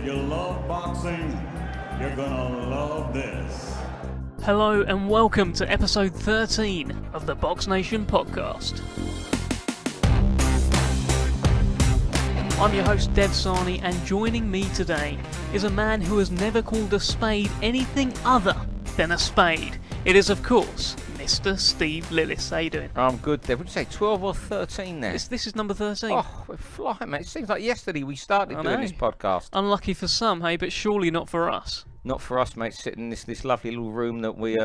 If you love boxing, you're gonna love this. Hello and welcome to episode 13 of the BoxNation Podcast. I'm your host Dev Sani, and joining me today is a man who has never called a spade anything other than a spade. It is, of course, Mr. Steve Lillis. How you doing? I'm good, Dev. What did you say, 12 or 13 there? This is number 13. Oh, we're flying, mate. It seems like yesterday we started doing this podcast. Unlucky for some, hey, but surely not for us. Not for us, mate, sitting in this lovely little room that we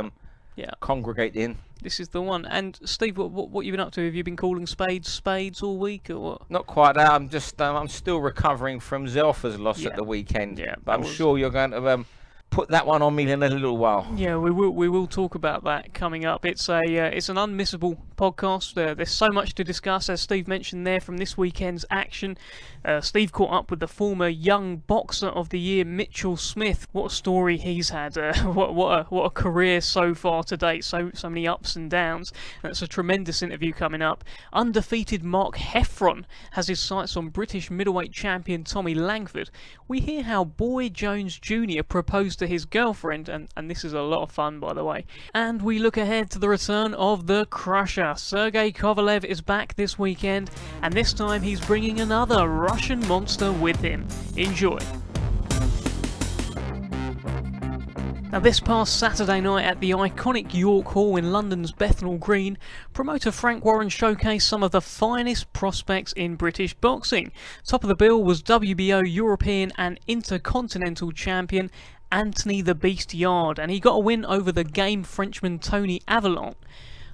congregate in. This is the one. And Steve, what you been up to? Have you been calling spades all week, or what? Not quite that. I'm still recovering from Zelfa's loss at the weekend. Yeah, but I'm sure you're going to put that one on me in a little while. Yeah, we will talk about that coming up. It's an unmissable podcast. There's so much to discuss, as Steve mentioned there, from this weekend's action. Steve caught up with the former Young Boxer of the Year, Mitchell Smith. What a story he's had. What a career so far to date. So many ups and downs. That's a tremendous interview coming up. Undefeated Mark Heffron has his sights on British middleweight champion Tommy Langford. We hear how Boy Jones Jr. proposed to his girlfriend, and this is a lot of fun, by the way. And we look ahead to the return of the Crusher. Sergey Kovalev is back this weekend, and this time he's bringing another Russian monster with him. Enjoy. Now, this past Saturday night at the iconic York Hall in London's Bethnal Green, promoter Frank Warren showcased some of the finest prospects in British boxing. Top of the bill was WBO European and Intercontinental champion Anthony the Beast Yarde, and he got a win over the game Frenchman Tony Avalon.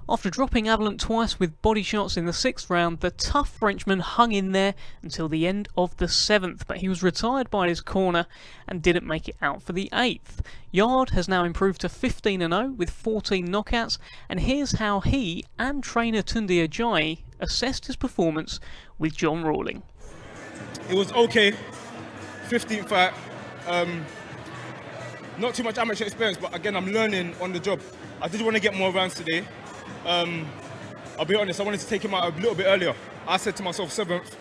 After dropping Avalon twice with body shots in the 6th round, the tough Frenchman hung in there until the end of the 7th, but he was retired by his corner and didn't make it out for the 8th. Yarde has now improved to 15-0 with 14 knockouts, and here's how he and trainer Tunde Ajayi assessed his performance with John Rawling. It was okay, 15th fight. Not too much amateur experience, but again, I'm learning on the job. I did want to get more rounds today. I'll be honest, I wanted to take him out a little bit earlier. I said to myself 7th.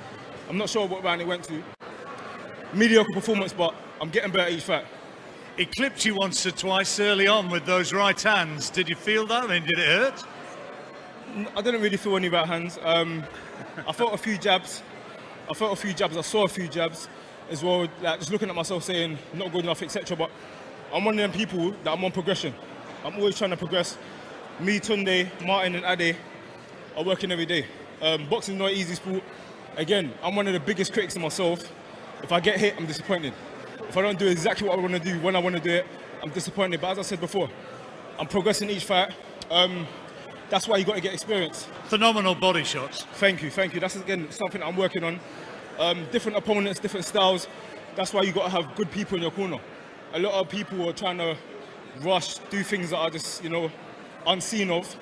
I'm not sure what round it went to. Mediocre performance, but I'm getting better each fight. He clipped you once or twice early on with those right hands. Did you feel that? I mean, did it hurt? I didn't really feel any right hands. I felt a few jabs. I saw a few jabs as well. Like, just looking at myself saying, not good enough, etc. But I'm one of them people that I'm on progression. I'm always trying to progress. Me, Tunde, Martin and Ade are working every day. Boxing is not an easy sport. Again, I'm one of the biggest critics of myself. If I get hit, I'm disappointed. If I don't do exactly what I want to do when I want to do it, I'm disappointed. But as I said before, I'm progressing each fight. That's why you got to get experience. Phenomenal body shots. Thank you. That's, again, something I'm working on. Different opponents, different styles. That's why you got to have good people in your corner. A lot of people are trying to rush, do things that are just, unseen of.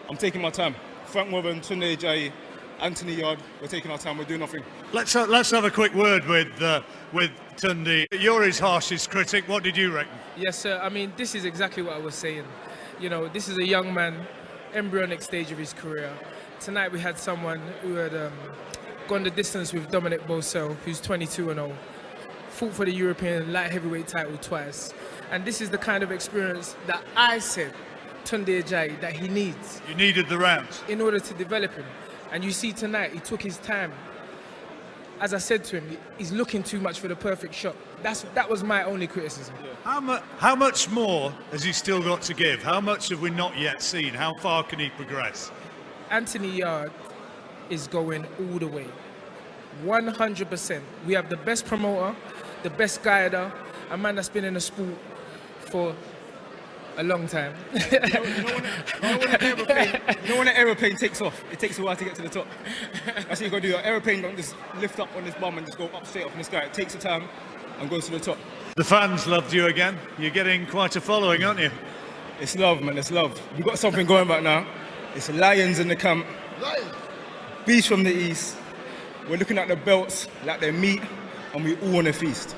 I'm taking my time. Frank Warren, Tunde Ajayi, Anthony Yarde, we're taking our time, we're doing nothing. Let's have a quick word with Tunde. You're his harshest critic. What did you reckon? Yes, sir. I mean, this is exactly what I was saying. This is a young man, embryonic stage of his career. Tonight we had someone who had gone the distance with Dominic Bosel, who's 22-0, fought for the European light heavyweight title twice. And this is the kind of experience that I said Tunde Ajayi that he needs. You needed the rounds in order to develop him. And you see tonight, he took his time. As I said to him, he's looking too much for the perfect shot. That was my only criticism. Yeah. How much more has he still got to give? How much have we not yet seen? How far can he progress? Anthony Yarde is going all the way. 100%. We have the best promoter, the best guider, a man that's been in the sport for a long time. When an aeroplane takes off, it takes a while to get to the top. That's what you got to do. An aeroplane don't just lift up on this bum and just go up straight up in the sky. It takes the time and goes to the top. The fans loved you again. You're getting quite a following, aren't you? It's love, man. It's love. We've got something going back now. It's lions in the camp. Beast from the east. We're looking at the belts like they're meat, and we all want to feast.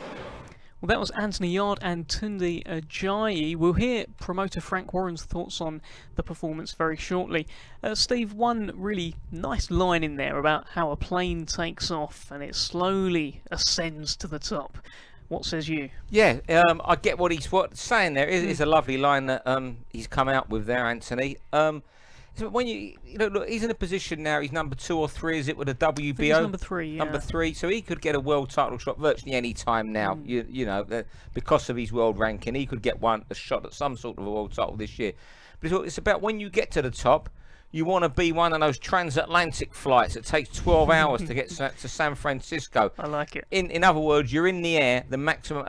Well, that was Anthony Yarde and Tunde Ajayi. We'll hear promoter Frank Warren's thoughts on the performance very shortly. Steve, one really nice line in there about how a plane takes off and it slowly ascends to the top. What says you? Yeah, I get what he's saying there. It's a lovely line that he's come out with there, Anthony. So when you know, look, he's in a position now. He's number 2 or 3, is it, with a WBO? He's number 3. Yeah. Number 3, so he could get a world title shot virtually any time now. You know, because of his world ranking, he could get a shot at some sort of a world title this year. But it's about when you get to the top, you want to be one of those transatlantic flights that takes 12 hours to get to San Francisco. I like it. In other words, you're in the air the maximum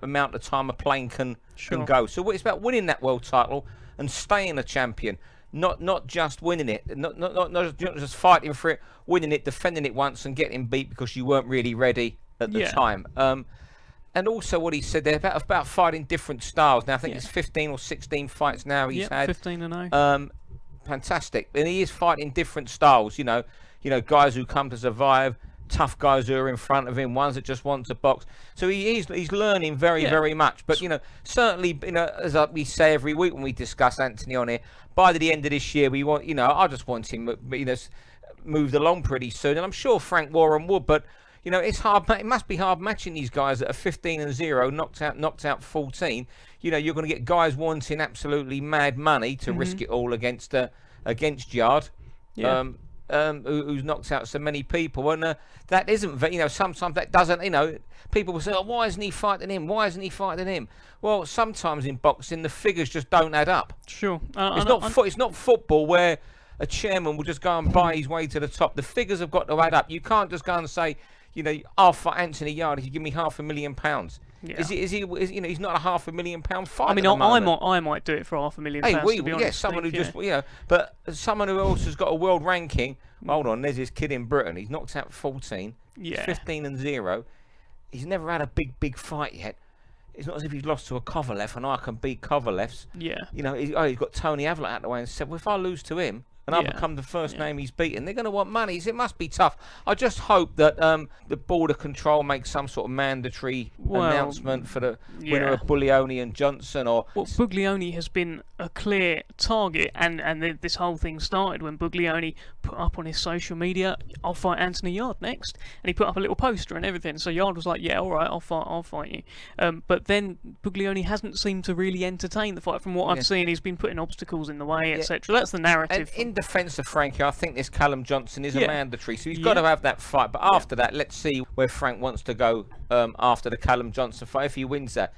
amount of time a plane can go. So it's about winning that world title and staying a champion. Not just winning it, not just fighting for it, winning it, defending it once and getting beat because you weren't really ready at the time. And also what he said there about fighting different styles. Now I think it's 15 or 16 fights now he's had. 15-0. Fantastic, and he is fighting different styles. You know, guys who come to survive, tough guys who are in front of him, ones that just want to box. So he's learning very much. But certainly, as we say every week when we discuss Anthony on here, by the end of this year, we want, I just want him, moved along pretty soon, and I'm sure Frank Warren would. But it's hard. It must be hard matching these guys that are 15-0, knocked out 14. You're going to get guys wanting absolutely mad money to risk it all against Yarde. Yeah. Who's knocked out so many people, and that isn't, sometimes that doesn't, people will say, oh, why isn't he fighting him? Why isn't he fighting him? Well, sometimes in boxing, the figures just don't add up. Sure. It's not football where a chairman will just go and buy his way to the top. The figures have got to add up. You can't just go and say, I'll fight Anthony Yarde if you give me £500,000. Yeah. Is he? He's not a £500,000 fighter. I mean, I might do it for £500,000. Hey, someone who just, but someone who else has got a world ranking. Hold on, there's this kid in Britain. He's knocked out 14. Yeah. 15-0. He's never had a big fight yet. It's not as if he's lost to a Kovalev, and I can beat Kovalevs. Yeah. He's got Tony Avalon out of the way and said, well, if I lose to him, and I become the first name he's beaten, they're going to want money. It must be tough. I just hope that the Border Control makes some sort of mandatory announcement for the winner of Buglioni and Johnson. Buglioni has been a clear target, and this whole thing started when Buglioni put up on his social media, I'll fight Anthony Yarde next, and he put up a little poster and everything. So Yarde was like, yeah, all right, I'll fight you. But then Buglioni hasn't seemed to really entertain the fight. From what I've seen, he's been putting obstacles in the way, etc. That's the narrative. In defence of Frankie, I think this Callum Johnson is a mandatory, so he's got to have that fight. But after that, let's see where Frank wants to go after the Callum Johnson fight, if he wins that.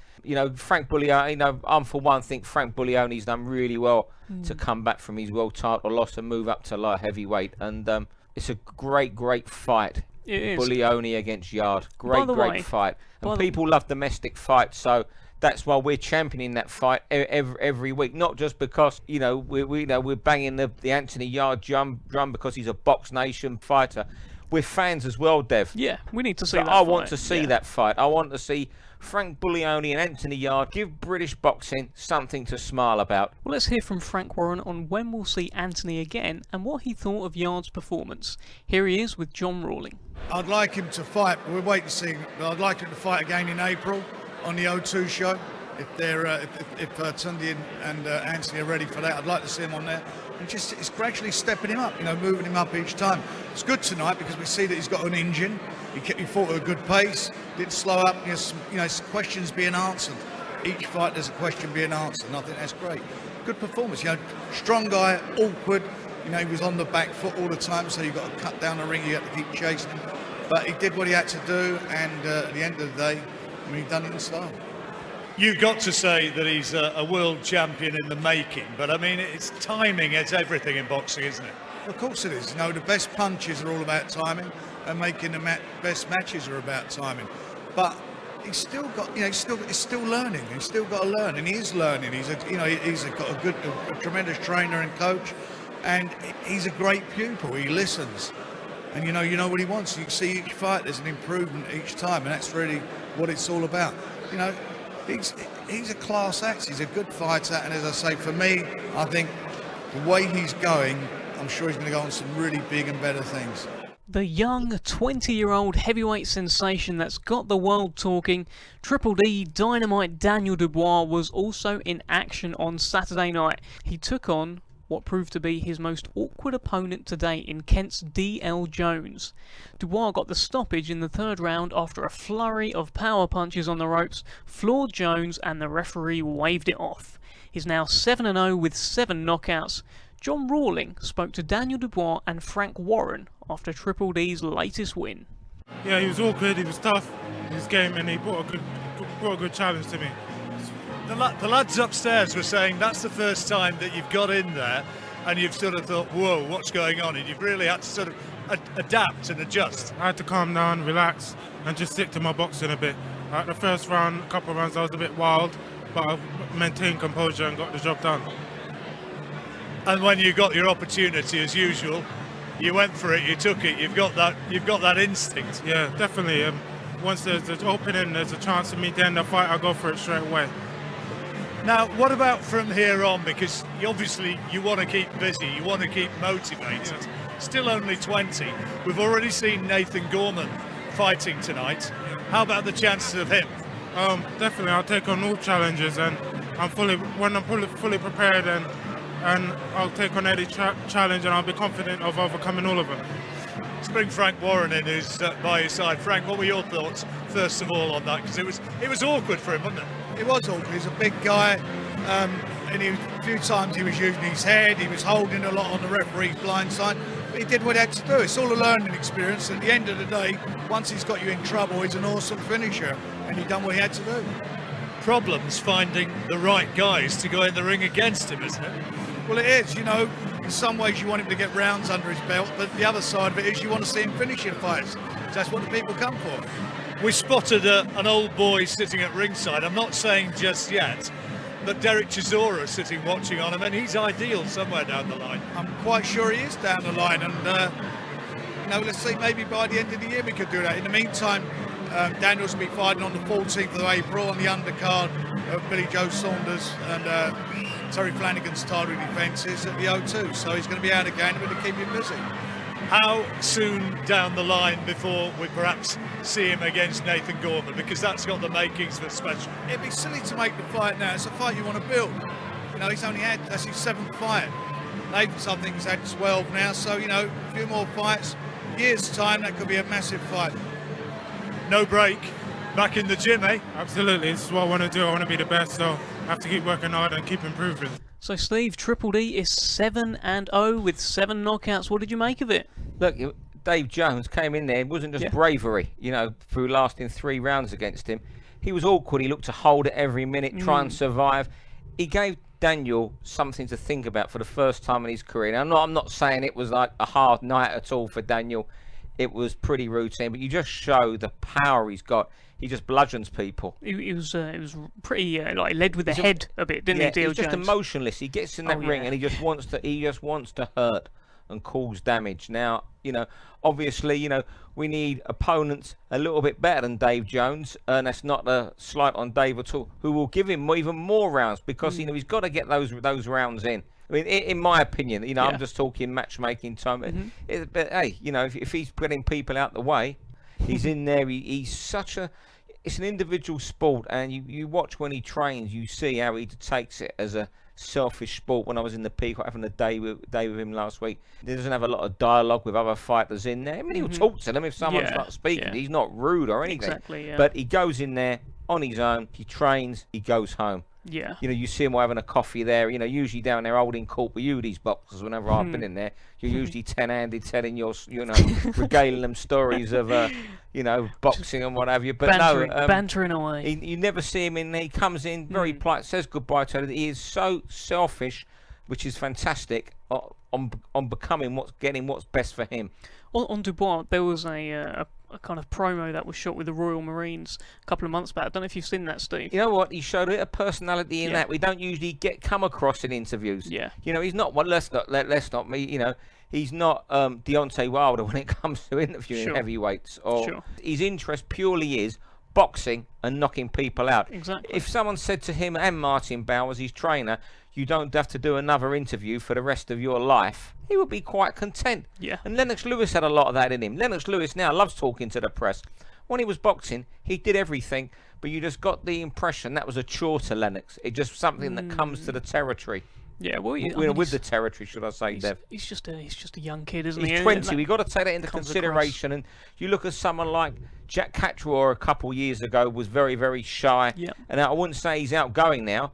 Frank Buglioni, I'm for one think Frank Buglioni's done really well to come back from his world title loss and move up to light heavyweight, and it's a great fight. It is. Buglioni against Yarde, great fight, and people love domestic fights, so that's why we're championing that fight every week. Not just because we're banging the Anthony Yarde drum because he's a BoxNation fighter. We're fans as well, Dev. Yeah, we need to see that. I want to see that fight. I want to see Frank Buglioni and Anthony Yarde give British boxing something to smile about. Well, let's hear from Frank Warren on when we'll see Anthony again and what he thought of Yarde's performance. Here he is with John Rawling. I'd like him to fight. We'll wait and see. I'd like him to fight again in April on the O2 show. If Tundi and Anthony are ready for that, I'd like to see him on there. And it's gradually stepping him up, moving him up each time. It's good tonight because we see that he's got an engine. He fought at a good pace, didn't slow up. Questions being answered. Each fight there's a question being answered, and I think that's great. Good performance. Strong guy, awkward. He was on the back foot all the time, so you've got to cut down the ring. You have to keep chasing him. But he did what he had to do, and at the end of the day, he done it in style. You've got to say that he's a world champion in the making, but I mean, it's timing, it's everything in boxing, isn't it? Of course it is. The best punches are all about timing, and making the best matches are about timing. But he's still got, he's still learning. He's still got to learn, and he is learning. He's got a tremendous trainer and coach, and he's a great pupil. He listens, and you know what he wants. You can see each fight there's an improvement each time, and that's really what it's all about. He's a class act. He's a good fighter, and as I say, for me, I think the way he's going, I'm sure he's going to go on some really big and better things. The young 20-year-old heavyweight sensation that's got the world talking, Triple D Dynamite Daniel Dubois was also in action on Saturday night. He took on what proved to be his most awkward opponent to date in Kent's D.L. Jones. Dubois got the stoppage in the third round after a flurry of power punches on the ropes, floored Jones, and the referee waved it off. He's now 7-0 with 7 knockouts. John Rawling spoke to Daniel Dubois and Frank Warren after Triple D's latest win. Yeah, he was awkward, he was tough in his game, and he brought a good challenge to me. The lads upstairs were saying that's the first time that you've got in there and you've sort of thought, whoa, what's going on? And you've really had to sort of adapt and adjust. I had to calm down, relax, and just stick to my boxing a bit. The first round, a couple of rounds, I was a bit wild, but I maintained composure and got the job done. And when you got your opportunity, as usual, you went for it, you took it. You've got that instinct. Yeah, definitely. Once there's an opening, there's a chance for me to end the fight, I'll go for it straight away. Now, what about from here on? Because obviously you want to keep busy, you want to keep motivated. Yeah. Still only 20. We've already seen Nathan Gorman fighting tonight. How about the chances of him? Definitely, I'll take on all challenges, and when I'm fully prepared, and I'll take on any challenge, and I'll be confident of overcoming all of them. Let's bring Frank Warren in, who's by your side. Frank, what were your thoughts first of all on that? Because it was awkward for him, wasn't it? It was awkward. He's a big guy, and a few times he was using his head. He was holding a lot on the referee's blind side. But he did what he had to do. It's all a learning experience. At the end of the day, once he's got you in trouble, he's an awesome finisher, and he done what he had to do. Problems finding the right guys to go in the ring against him, isn't it? Well, it is. In some ways you want him to get rounds under his belt, but the other side of it is you want to see him finishing fights. That's what the people come for. We spotted an old boy sitting at ringside. I'm not saying just yet, but Derek Chisora sitting watching on him, and he's ideal somewhere down the line. I'm quite sure he is down the line, and let's see, maybe by the end of the year we could do that. In the meantime, Daniel's will be fighting on the 14th of April on the undercard of Billy Joe Saunders and Terry Flanagan's title defences at the O2, so he's going to be out again and we're going to keep him busy. How soon down the line before we perhaps see him against Nathan Gorman? Because that's got the makings for special. It'd be silly to make the fight now. It's a fight you want to build. That's his 7th fight. Nathan's, I think, has had 12 now, so, a few more fights. Years' time, that could be a massive fight. No break. Back in the gym, eh? Absolutely, this is what I want to do. I want to be the best, so I have to keep working hard and keep improving. So, Steve, Triple D is 7-0 with 7 knockouts. What did you make of it? Look, Dave Jones came in there. It wasn't just bravery, through lasting 3 rounds against him. He was awkward. He looked to hold it every minute, try and survive. He gave Daniel something to think about for the first time in his career. Now, I'm not saying it was like a hard night at all for Daniel. It was pretty routine, but you just show the power he's got. He just bludgeons people. It was pretty led with the head a bit, didn't he, D.L. He's just Jones? Emotionless. He gets in that ring and he just wants to hurt and cause damage. Now, obviously, we need opponents a little bit better than Dave Jones, and that's not a slight on Dave at all, who will give him even more rounds because he's got to get those rounds in. I mean, in my opinion, I'm just talking matchmaking time. But hey, if he's putting people out the way, he's in there. He's such a. It's an individual sport, and you watch when he trains, you see how he takes it as a selfish sport. When I was in the Peacock having a day with him last week, he doesn't have a lot of dialogue with other fighters in there. I mean, he'll talk to them if someone's not speaking. He's not rude or anything. Exactly, but he goes in there on his own. He trains. He goes home. Yeah. You see him having a coffee there. Usually down there holding court with you, these boxers. Whenever I've been in there, you're usually 10-handed, telling your, regaling them stories of, boxing and what have you. But bantering away. You never see him in there. He comes in very polite, says goodbye to her. He is so selfish, which is fantastic. On getting what's best for him. On Dubois, there was a kind of promo that was shot with the Royal Marines a couple of months back. I don't know if you've seen that, Steve. You know what? He showed a bit of personality in that we don't usually come across in interviews. Yeah. He's not one. Let's not me. He's not Deontay Wilder when it comes to interviewing heavyweights. His interest purely is boxing and knocking people out. Exactly. If someone said to him and Martin Bowers, his trainer, you don't have to do another interview for the rest of your life, he would be quite content. Yeah. And Lennox Lewis had a lot of that in him. Lennox Lewis now loves talking to the press. When he was boxing, he did everything, but you just got the impression that was a chore to Lennox. It's just something that comes to the territory. Yeah, well, with the territory, should I say, Dev? He's just a young kid, isn't he? He's 20. We've got to take that into consideration. And you look at someone like Jack Catchwar a couple years ago was very, very shy. Yeah. And I wouldn't say he's outgoing now,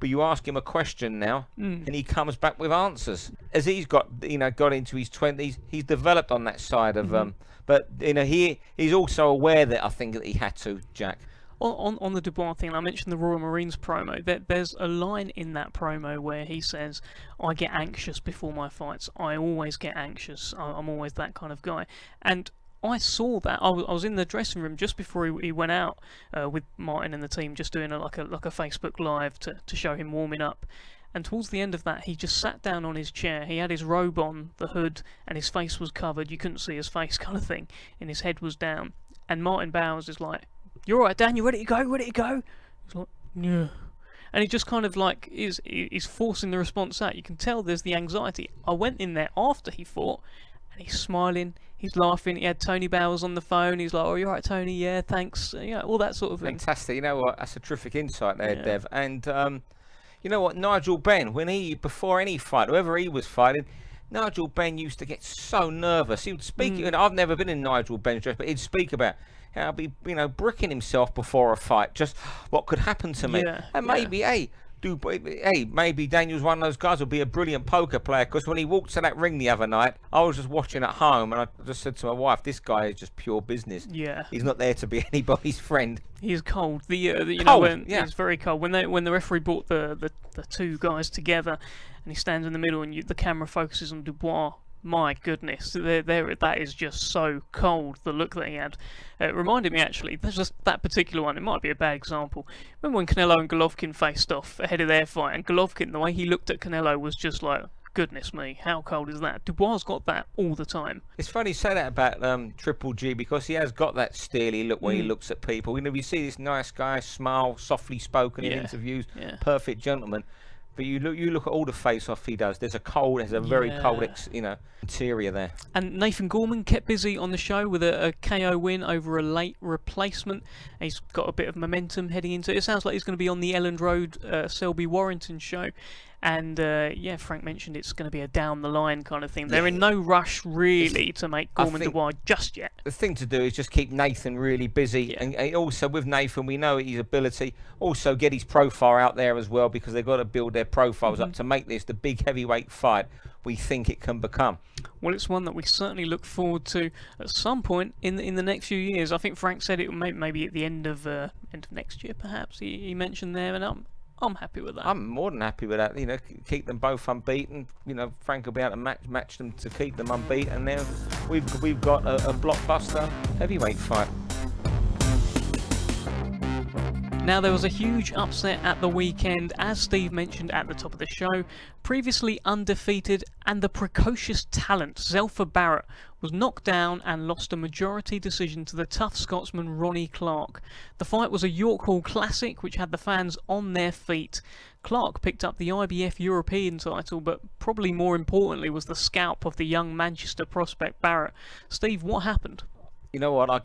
but you ask him a question now, and he comes back with answers. As he's got into his 20s, he's developed on that side of. But he's also aware that I think that he had to, Jack. On the Dubois thing, I mentioned the Royal Marines promo. There's a line in that promo where he says, "I get anxious before my fights. I always get anxious. I'm always that kind of guy." And I saw that. I was in the dressing room just before he went out with Martin and the team, just doing like a Facebook Live to show him warming up. And towards the end of that, he just sat down on his chair. He had his robe on, the hood, and his face was covered. You couldn't see his face, kind of thing, and his head was down. And Martin Bowers is like, "You all right, Dan? You ready to go? Ready to go?" He's like, "Yeah." And he just kind of like is forcing the response out. You can tell there's the anxiety. I went in there after he fought, and he's smiling, he's laughing. He had Tony Bowers on the phone. He's like, "Oh, you all right, Tony? Yeah, thanks." All that sort of thing. Fantastic. You know what? That's a terrific insight there, Dev. And you know what? Nigel Benn, before any fight, whoever he was fighting, Nigel Benn used to get so nervous. He would speak. I've never been in Nigel Benn's dress, but he'd speak about how he'd be, bricking himself before a fight, just what could happen to me. And maybe, maybe Daniel's one of those guys who'll be a brilliant poker player, because when he walked to that ring the other night, I was just watching at home, and I just said to my wife, "This guy is just pure business. Yeah, he's not there to be anybody's friend." He's cold. Cold. He's very cold. When the referee brought the two guys together, and he stands in the middle, and the camera focuses on Dubois. My goodness, that is just so cold, the look that he had. It reminded me, actually, there's just that particular one, it might be a bad example. Remember when Canelo and Golovkin faced off ahead of their fight, and Golovkin, the way he looked at Canelo was just like, goodness me, how cold is that? Dubois got that all the time. It's funny you say that about Triple G, because he has got that steely look when he looks at people. You see this nice guy, smile, softly spoken in interviews, perfect gentleman. But you look at all the face-off he does. There's a very cold, interior there. And Nathan Gorman kept busy on the show with a KO win over a late replacement. He's got a bit of momentum heading into it. It sounds like he's going to be on the Elland Road Selby Warrington show. And Frank mentioned it's going to be a down the line kind of thing. They're in no rush really to make Gorman Dubois just yet. The thing to do is just keep Nathan really busy, and also with Nathan, we know his ability. Also get his profile out there as well, because they've got to build their profiles up to make this the big heavyweight fight we think it can become. Well, it's one that we certainly look forward to at some point in the next few years. I think Frank said it maybe at the end of next year, perhaps. He mentioned there, and I'm happy with that. I'm more than happy with that. Keep them both unbeaten. Frank will be able to match them to keep them unbeaten. And now we've got a blockbuster heavyweight fight. Now, there was a huge upset at the weekend, as Steve mentioned at the top of the show. Previously undefeated and the precocious talent Zelfa Barrett was knocked down and lost a majority decision to the tough Scotsman Ronnie Clarke. The fight was a York Hall Classic, which had the fans on their feet. Clarke picked up the IBF European title, but probably more importantly was the scalp of the young Manchester prospect Barrett. Steve, what happened? You know what? I've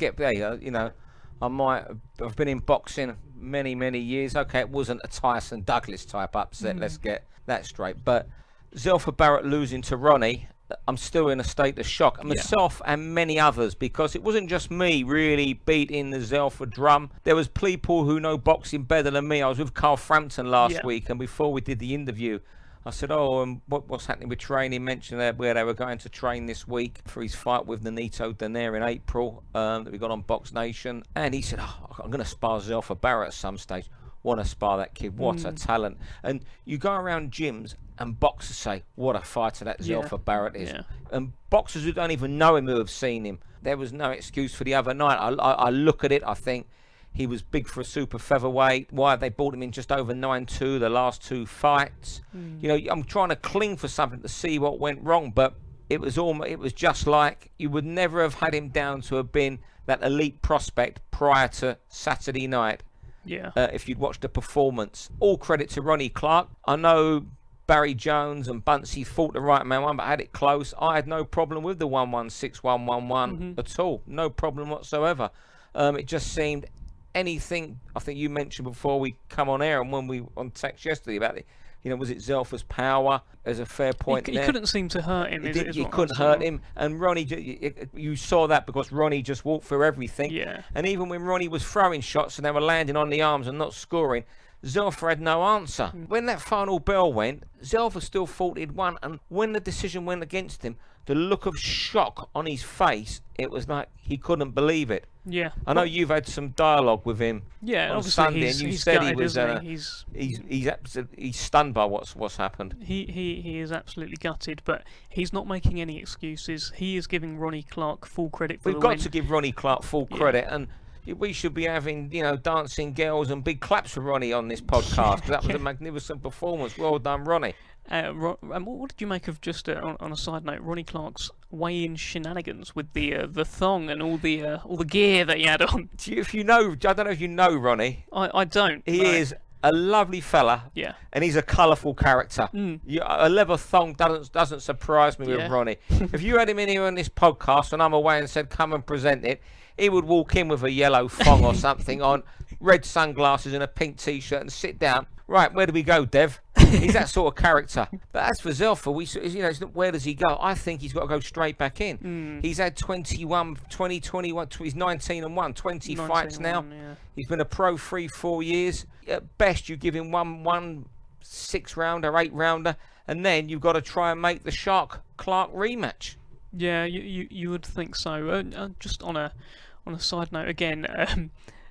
been in boxing many years. Okay, it wasn't a Tyson Douglas type upset, let's get that straight. But Zelfa Barrett losing to Ronnie, I'm still in a state of shock. Myself and many others, because it wasn't just me really beating the Zelfa drum. There was people who know boxing better than me. I was with Carl Frampton last week, and before we did the interview, I said, what's happening with training? Mentioned that where they were going to train this week for his fight with Nonito Donaire in April that we got on BoxNation. And he said, I'm going to spar Zelfa Barrett at some stage. Want to spar that kid. What a talent. And you go around gyms and boxers say, what a fighter that Zelfa Barrett is. Yeah. And boxers who don't even know him, who have seen him, there was no excuse for the other night. I look at it, I think, he was big for a super featherweight. Why have they brought him in just over 9-2 the last two fights? I'm trying to cling for something to see what went wrong, but it was just like you would never have had him down to have been that elite prospect prior to Saturday night. Yeah. If you'd watched the performance. All credit to Ronnie Clarke. I know Barry Jones and Buncey fought the right man one, but had it close. I had no problem with the 116, 111 at all. No problem whatsoever. It just seemed anything, I think you mentioned before we come on air and when we on text yesterday about it, was it Zelfa's power? There's a fair point He there. couldn't seem to hurt him. He couldn't hurt him, and Ronnie, you saw that because Ronnie just walked through everything. Yeah. And even when Ronnie was throwing shots and they were landing on the arms and not scoring, Zelfa had no answer. When that final bell went, Zelfa still thought he'd won, and when the decision went against him, the look of shock on his face, it was like he couldn't believe it. Yeah. I know you've had some dialogue with him on obviously Sunday, and you he's said gutted, he was isn't he? he's stunned by what's happened. He is absolutely gutted, but he's not making any excuses. He is giving Ronnie Clarke full credit for We've the got win. to give Ronnie Clarke full credit, and we should be having, dancing girls and big claps for Ronnie on this podcast. 'Cause that was a magnificent performance. Well done, Ronnie. And what did you make of, just on a side note, Ronnie Clarke's weigh-in shenanigans with the thong and all the gear that he had on? I don't know if you know Ronnie. I don't. He no. is a lovely fella. Yeah. And he's a colourful character. A leather thong doesn't surprise me with Ronnie. If you had him in here on this podcast and I'm away and said, come and present it, he would walk in with a yellow thong or something on, red sunglasses and a pink T-shirt and sit down. Right, where do we go, Dev? He's that sort of character. But as for Zelfa, where does he go? I think he's got to go straight back in. He's had 21, he's 19-1, 20 fights now. Yeah. He's been a pro 3-4 years. At best, you give him one 6-rounder, 8-rounder, and then you've got to try and make the Clarke rematch. Yeah, you would think so. Just on a side note, again,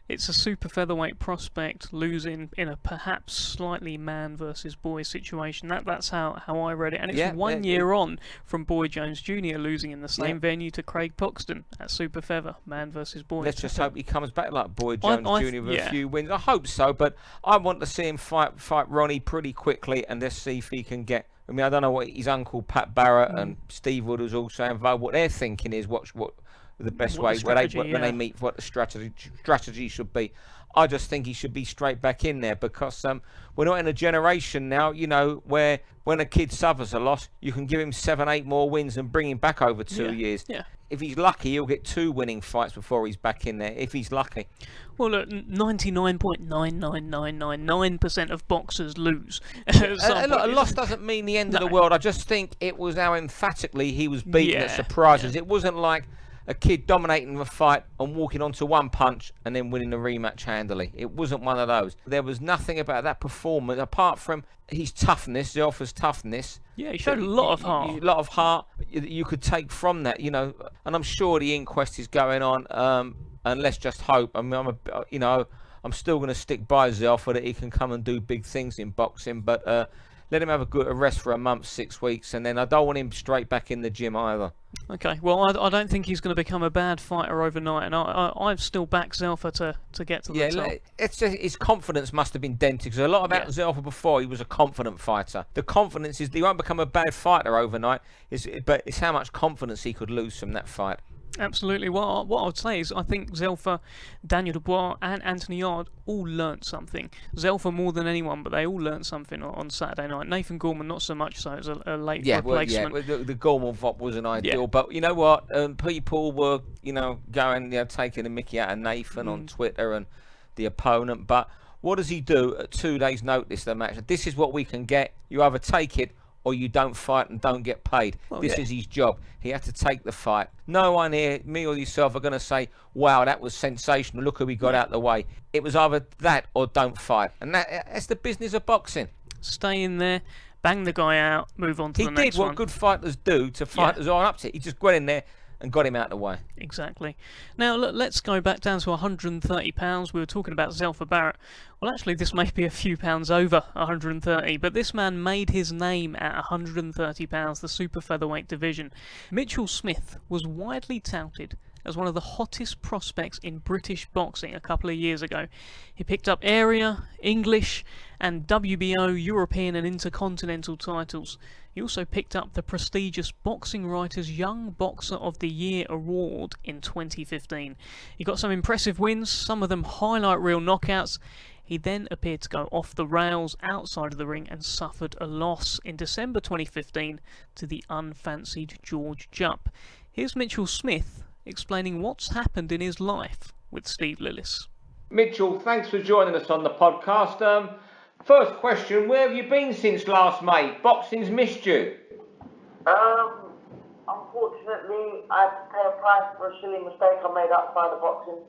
it's a super featherweight prospect losing in a perhaps slightly man versus boy situation. That's how I read it, and it's 1 year on from Boy Jones Jr. losing in the same venue to Craig Poxton at super feather, man versus boy. Let's just hope he comes back like Boy Jones Jr. with a few wins. I hope so, but I want to see him fight Ronnie pretty quickly, and let's see if he can get. I mean, I don't know what his uncle Pat Barrett and Steve Wood was also involved. What they're thinking is what the best way when they meet, what the strategy should be. I just think he should be straight back in there because we're not in a generation now, where when a kid suffers a loss, you can give him 7-8 more wins and bring him back over 2 years. Yeah. If he's lucky, he'll get 2 winning fights before he's back in there. If he's lucky. Well, look, 99.99999% of boxers lose. A loss doesn't mean the end of the world. I just think it was how emphatically he was beaten that surprised us. It wasn't like a kid dominating the fight and walking onto one punch and then winning the rematch handily. It wasn't one of those. There was nothing about that performance apart from his toughness, Zelfa's toughness. Yeah, he showed a lot of heart. A lot of heart you could take from that, and I'm sure the inquest is going on. And let's just hope. I mean, I'm still going to stick by Zelfa that he can come and do big things in boxing, but let him have a rest for a month, 6 weeks, and then I don't want him straight back in the gym either. Okay, well, I don't think he's going to become a bad fighter overnight, and I've still backed Zelfa to get to the top. It's just his confidence must have been dented, because a lot about Zelfa before, he was a confident fighter. The confidence is he won't become a bad fighter overnight, but it's how much confidence he could lose from that fight. Absolutely. Well, what I would say is I think Zelfa, Daniel Dubois and Anthony Yarde all learnt something. Zelfa more than anyone, but they all learnt something on Saturday night. Nathan Gorman not so much, so it was a late replacement. The Gorman fight wasn't ideal, but you know what? People were, going, taking a mickey out of Nathan on Twitter and the opponent, but what does he do at 2 days' notice of the match? This is what we can get. You either take it or you don't fight and don't get paid. This is his job. He had to take the fight. No one here, me or yourself, are going to say, wow, that was sensational. Look who we got out of the way. It was either that or don't fight. And that's the business of boxing. Stay in there, bang the guy out, move on to the next one. He did what good fighters do to fighters on up to it. He just got in there and got him out of the way. Exactly. Now, look, let's go back down to £130. We were talking about Zelfa Barrett. Well, actually, this may be a few pounds over 130, but this man made his name at £130, the super featherweight division. Mitchell Smith was widely touted as one of the hottest prospects in British boxing a couple of years ago. He picked up area, English, and WBO, European and Intercontinental titles. He also picked up the prestigious Boxing Writers Young Boxer of the Year award in 2015. He got some impressive wins, some of them highlight reel knockouts. He then appeared to go off the rails outside of the ring and suffered a loss in December 2015 to the unfancied George Jupp. Here's Mitchell Smith explaining what's happened in his life with Steve Lillis. Mitchell, thanks for joining us on the podcast. First question, where have you been since last May? Boxing's missed you. Unfortunately, I had to pay a price for a silly mistake I made outside of boxing.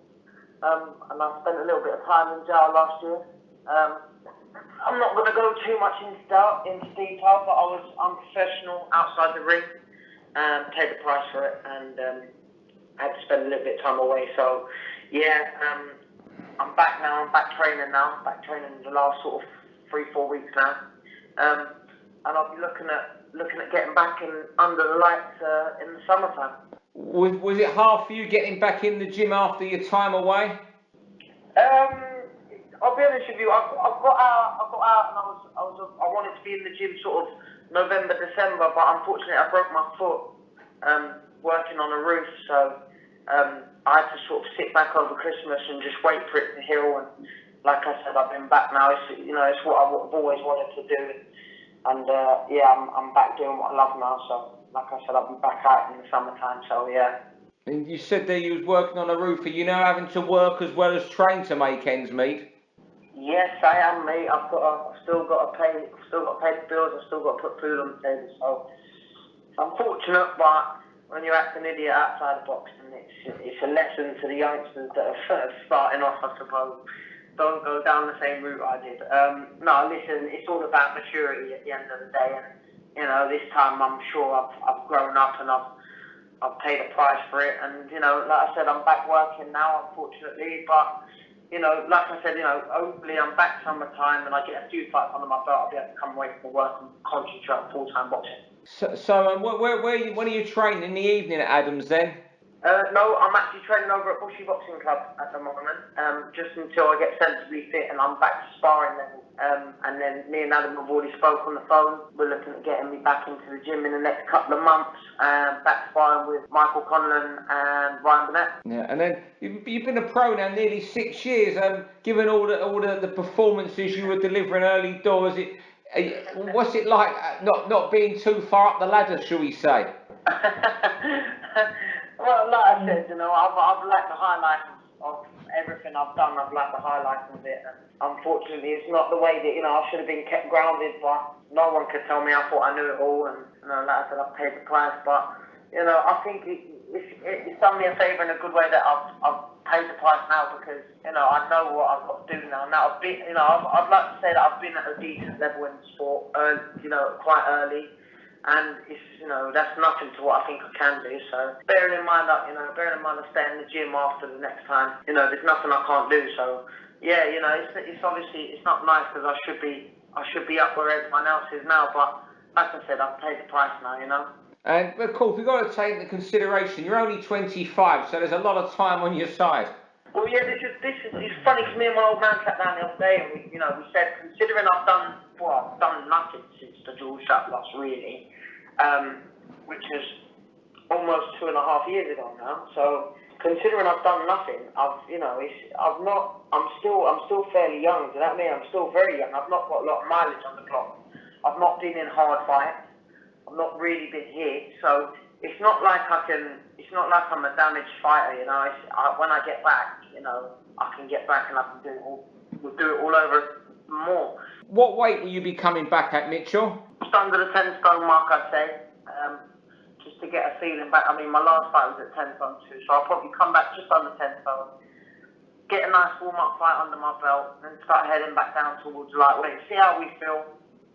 And I spent a little bit of time in jail last year. I'm not going to go too much into detail, but I was unprofessional outside the ring and paid the price for it, and I had to spend a little bit of time away. So, yeah, I'm back now. I'm back training now. Back training the last sort of 3-4 weeks now. And I'll be looking at getting back in under the lights in the summertime. Was it hard for you getting back in the gym after your time away? I'll be honest with you. I got out, and I wanted to be in the gym sort of November, December, but unfortunately I broke my foot working on a roof, so I had to sort of sit back over Christmas and just wait for it to heal. And like I said, I've been back now. It's what I've always wanted to do, and I'm back doing what I love now. So like I said, I'll be back out in the summertime. So yeah. And you said that you was working on a roof. Are you now having to work as well as train to make ends meet? Yes, I am, mate. I've still got to pay the bills. I've still got to put food on the table. So it's unfortunate, but when you're acting an idiot outside of boxing, it's a lesson to the youngsters that are starting off, I suppose. Don't go down the same route I did. No, listen, it's all about maturity at the end of the day. And this time I'm sure I've grown up and I've paid a price for it. And like I said, I'm back working now, unfortunately, but. Like I said, hopefully I'm back summertime and I get a few fights under my belt. I'll be able to come away from work and concentrate on full-time boxing. So when are you training in the evening at Adams then? No, I'm actually training over at Bushy Boxing Club at the moment, just until I get sensibly fit and I'm back to sparring level. And then me and Adam have already spoke on the phone. We're looking at getting me back into the gym in the next couple of months, back sparring with Michael Conlon and Ryan Burnett. Yeah, and then you've been a pro now nearly 6 years. Given all the performances you were delivering early doors, what's it like not being too far up the ladder, shall we say? Well, like I said, I've liked the highlights of everything I've done. I've liked the highlights of it. Unfortunately, it's not the way that I should have been kept grounded, but no one could tell me. I thought I knew it all, and like I said, I've paid the price. But I think it's done me a favour in a good way that I've paid the price now, because I know what I've got to do now. Now I'd like to say that I've been at a decent level in the sport, quite early. And it's that's nothing to what I think I can do. So bearing in mind I stay in the gym after the next time. There's nothing I can't do. So yeah, it's obviously it's not nice, because I should be up where everyone else is now. But like I said, I've paid the price now. And of course we've got to take into consideration you're only 25, so there's a lot of time on your side. Well, yeah, this is it's funny, because me and my old man sat down the other day, and we said, considering I've done nothing since the jaw shut loss, really, which is almost 2.5 years ago now. So considering I've done nothing, I'm still fairly young. Do you know what I mean? I'm still very young. I've not got a lot of mileage on the clock. I've not been in hard fights. I've not really been hit. So it's not like I'm a damaged fighter. When I get back, I can get back and I can we'll do it all over more. What weight will you be coming back at, Mitchell? Just under the 10 stone mark, I'd say. Just to get a feeling back. I mean, my last fight was at 10 stone too, so I'll probably come back just under 10 stone. Get a nice warm-up fight under my belt, and start heading back down towards lightweight. See how we feel.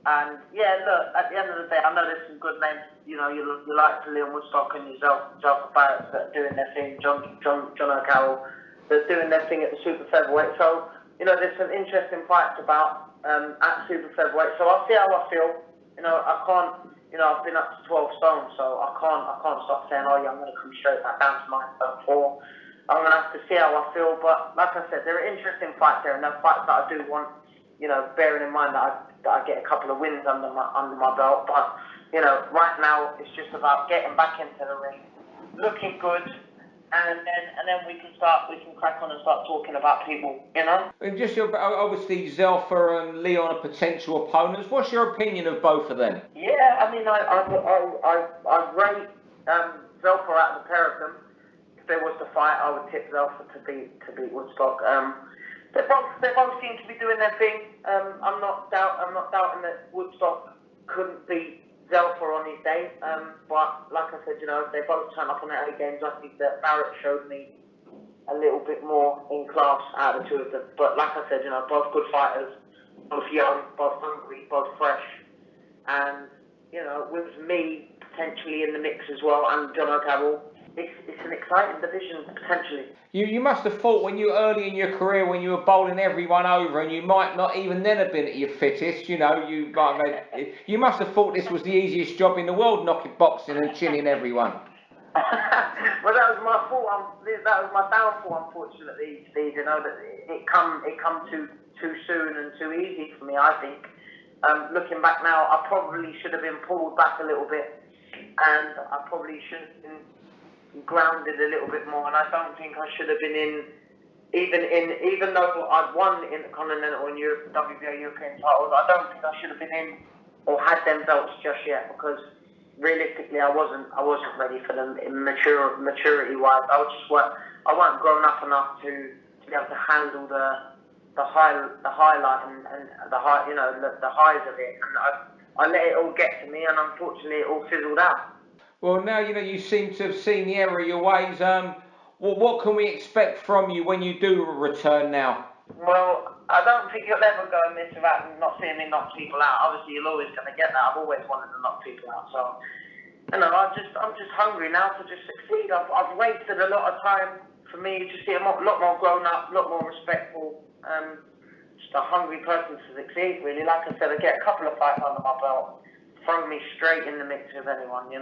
And yeah, look, at the end of the day, I know there's some good names. You like Leon Woodstock and yourself, Barrett, that are doing their thing. John O'Carroll, that are doing their thing at the super featherweight. So there's some interesting fights about at super featherweight. So I'll see how I feel. I can't. I've been up to 12 stone, so I can't stop saying, oh yeah, I'm going to come straight back down to 9 stone 4. I'm going to have to see how I feel. But like I said, there are interesting fights there, and they're fights that I do want. Bearing in mind that I get a couple of wins under my belt. But right now it's just about getting back into the ring, looking good, and then we can crack on and start talking about people. And just obviously Zelfa and Leon are potential opponents. What's your opinion of both of them? Yeah, I mean I rate Zelfa out of the pair of them. If there was to fight, I would tip Zelfa to beat Woodstock. They both seem to be doing their thing. I'm not doubting that Woodstock couldn't beat Zelfa on his day. But like I said, they both turn up on the early games. I think that Barrett showed me a little bit more in class out of the two of them. But like I said, both good fighters, both young, both hungry, both fresh, and with me potentially in the mix as well, and John O'Carroll. It's an exciting division, potentially. You must have thought when you early in your career, when you were bowling everyone over, and you might not even then have been at your fittest, you must have thought this was the easiest job in the world, boxing and chinning everyone. Well, that was my fault. That was my downfall, unfortunately, Steve. That it come too soon and too easy for me, I think. Looking back now, I probably should have been pulled back a little bit, and I probably should have been grounded a little bit more, and I don't think I should have been even though I'd won in the Continental and WBA European titles, I don't think I should have been in or had them belts just yet, because realistically I wasn't ready for them in maturity wise. I weren't grown up enough to be able to handle the highlight and the high, the highs of it, and I let it all get to me, and unfortunately it all fizzled out. Well, now you seem to have seen the error of your ways. What can we expect from you when you do return now? Well, I don't think you'll ever go in this without not seeing me knock people out. Obviously, you're always going to get that. I've always wanted to knock people out. So, I'm just hungry now to just succeed. I've wasted a lot of time. For me, just be a lot more grown up, a lot more respectful. Just a hungry person to succeed, really. Like I said, I get a couple of fights under my belt. Throw me straight in the mix with anyone,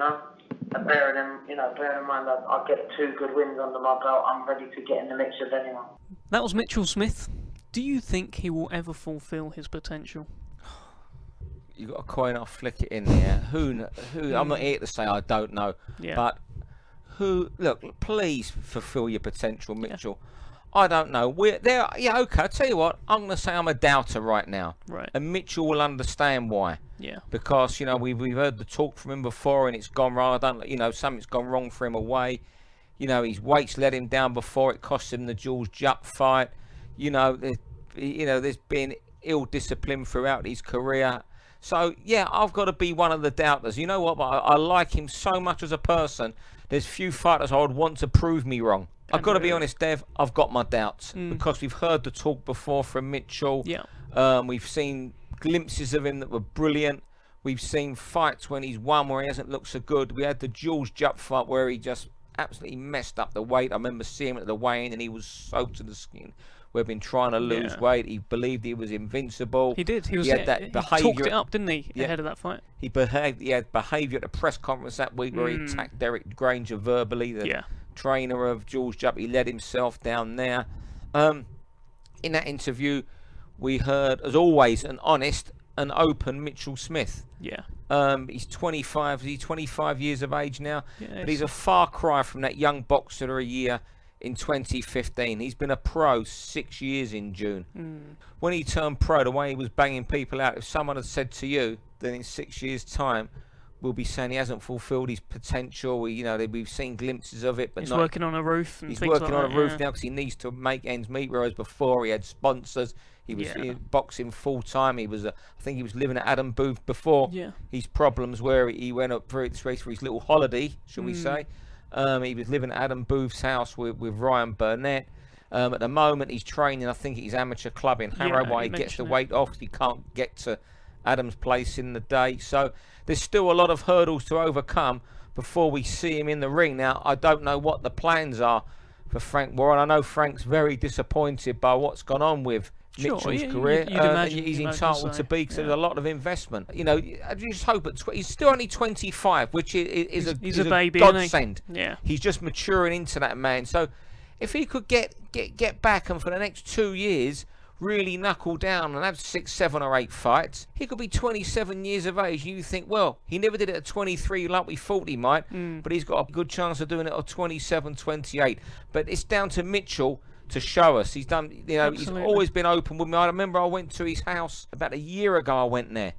And bearing in mind that I'll get 2 good wins under my belt, I'm ready to get in the mix with anyone. That was Mitchell Smith. Do you think he will ever fulfil his potential? You got a coin, I'll flick it in there. Who? I'm not here to say I don't know, but who? Look, please fulfil your potential, Mitchell. Yeah. I don't know. We're there. Yeah, okay. I'll tell you what. I'm going to say I'm a doubter right now. Right. And Mitchell will understand why. Yeah. Because we've heard the talk from him before, and it's gone wrong. Something's gone wrong for him away. His weights let him down before. It cost him the Jules Jupp fight. There's been ill discipline throughout his career. So yeah, I've got to be one of the doubters. You know what? But I like him so much as a person. There's few fighters I would want to prove me wrong. I've got to be honest, Dev, I've got my doubts because we've heard the talk before from Mitchell. Yeah. We've seen glimpses of him that were brilliant. We've seen fights when he's won where he hasn't looked so good. We had the Jules Jupp fight where he just absolutely messed up the weight. I remember seeing him at the weigh-in and he was soaked to the skin. We've been trying to lose weight. He believed he was invincible. He did. He had that behaviour. He talked it up, didn't he, ahead of that fight? He had behaviour at the press conference that week where he attacked Derek Granger verbally. The trainer of Jules Jupp. He let himself down there. In that interview, we heard, as always, an honest and open Mitchell Smith. Yeah. He's 25. He's 25 years of age now. Yeah, but he's a far cry from that young boxer of a year in 2015. He's been a pro 6 years in June. When he turned pro, the way he was banging people out, if someone had said to you that in 6 years' time we'll be saying he hasn't fulfilled his potential, we've seen glimpses of it, but he's working on a roof. He's working on a roof now because he needs to make ends meet. Whereas before he had sponsors, he was boxing full time. I think he was living at Adam Booth before his problems, where he went up for this race for his little holiday, shall we say. He was living at Adam Booth's house with Ryan Burnett. At the moment, he's training, I think, at his amateur club in Harrow, while he gets the weight off. He can't get to Adam's place in the day. So there's still a lot of hurdles to overcome before we see him in the ring. Now, I don't know what the plans are for Frank Warren. I know Frank's very disappointed by what's gone on with Mitchell's career. He's entitled to be, because there's a lot of investment. I just hope he's still only 25, which is a baby, godsend. Yeah. He's just maturing into that man. So if he could get back and for the next 2 years really knuckle down and have 6, 7 or 8 fights, he could be 27 years of age. You think, well, he never did it at 23 like we thought he might, but he's got a good chance of doing it at 27, 28. But it's down to Mitchell to show us. He's done, he's always been open with me. I remember I went to his house about a year ago. I went there.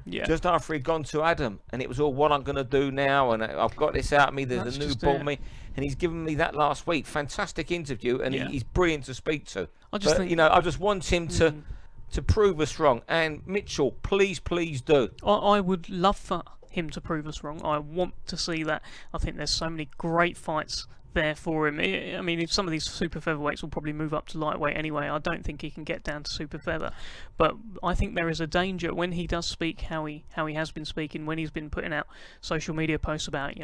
just after he'd gone to Adam, and it was all what I'm going to do now, and I've got this out of me. There's a new ball in me, and he's given me that last week. Fantastic interview, and he's brilliant to speak to. I just want him to prove us wrong. And Mitchell, please do. I would love for him to prove us wrong. I want to see that. I think there's so many great fights there for him. I mean, if some of these super featherweights will probably move up to lightweight anyway. I don't think he can get down to super feather, but I think there is a danger when he does speak how he has been speaking, when he's been putting out social media posts about,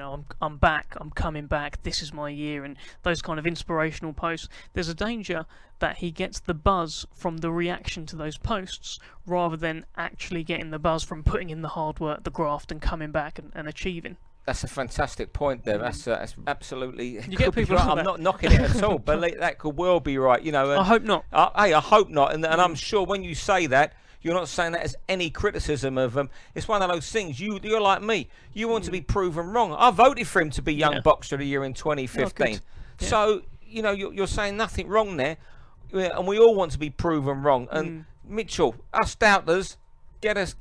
I'm back, I'm coming back, this is my year, and those kind of inspirational posts. There's a danger that he gets the buzz from the reaction to those posts rather than actually getting the buzz from putting in the hard work, the graft, and coming back and achieving. That's a fantastic point there. That's absolutely. You get people right. like I'm not knocking it at all, but that could well be right. I hope not. I hope not. And I'm sure when you say that, you're not saying that as any criticism of him. It's one of those things. You're like me. You want to be proven wrong. I voted for him to be Young Boxer of the Year in 2015. So you're saying nothing wrong there, and we all want to be proven wrong. And Mitchell, us doubters. Get us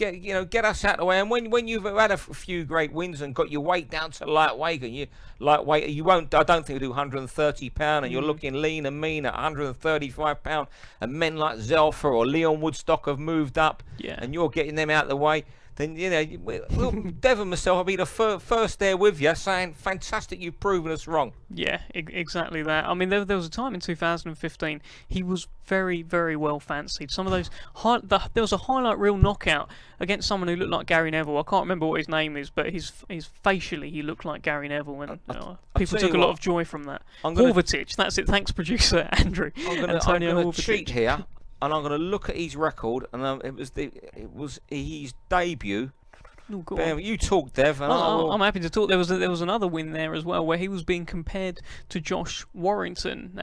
out of the way. And when you've had a few great wins and got your weight down to lightweight, and you won't. I don't think you do 130 pound, and you're looking lean and mean at 135 pound. And men like Zelfa or Leon Woodstock have moved up, and you're getting them out of the way. Then Dev and myself, I'll be the first there with you, saying, "Fantastic, you've proven us wrong." Yeah, exactly that. I mean, there was a time in 2015 he was very, very well fancied. Some of those there was a highlight reel knockout against someone who looked like Gary Neville. I can't remember what his name is, but his facially he looked like Gary Neville, and people took a lot of joy from that. Horvatich, that's it. Thanks, producer Andrew. I'm going to cheat here. And I'm going to look at his record, and it was his debut. You talk, Dev. And I'm happy to talk. There was another win there as well, where he was being compared to Josh Warrington.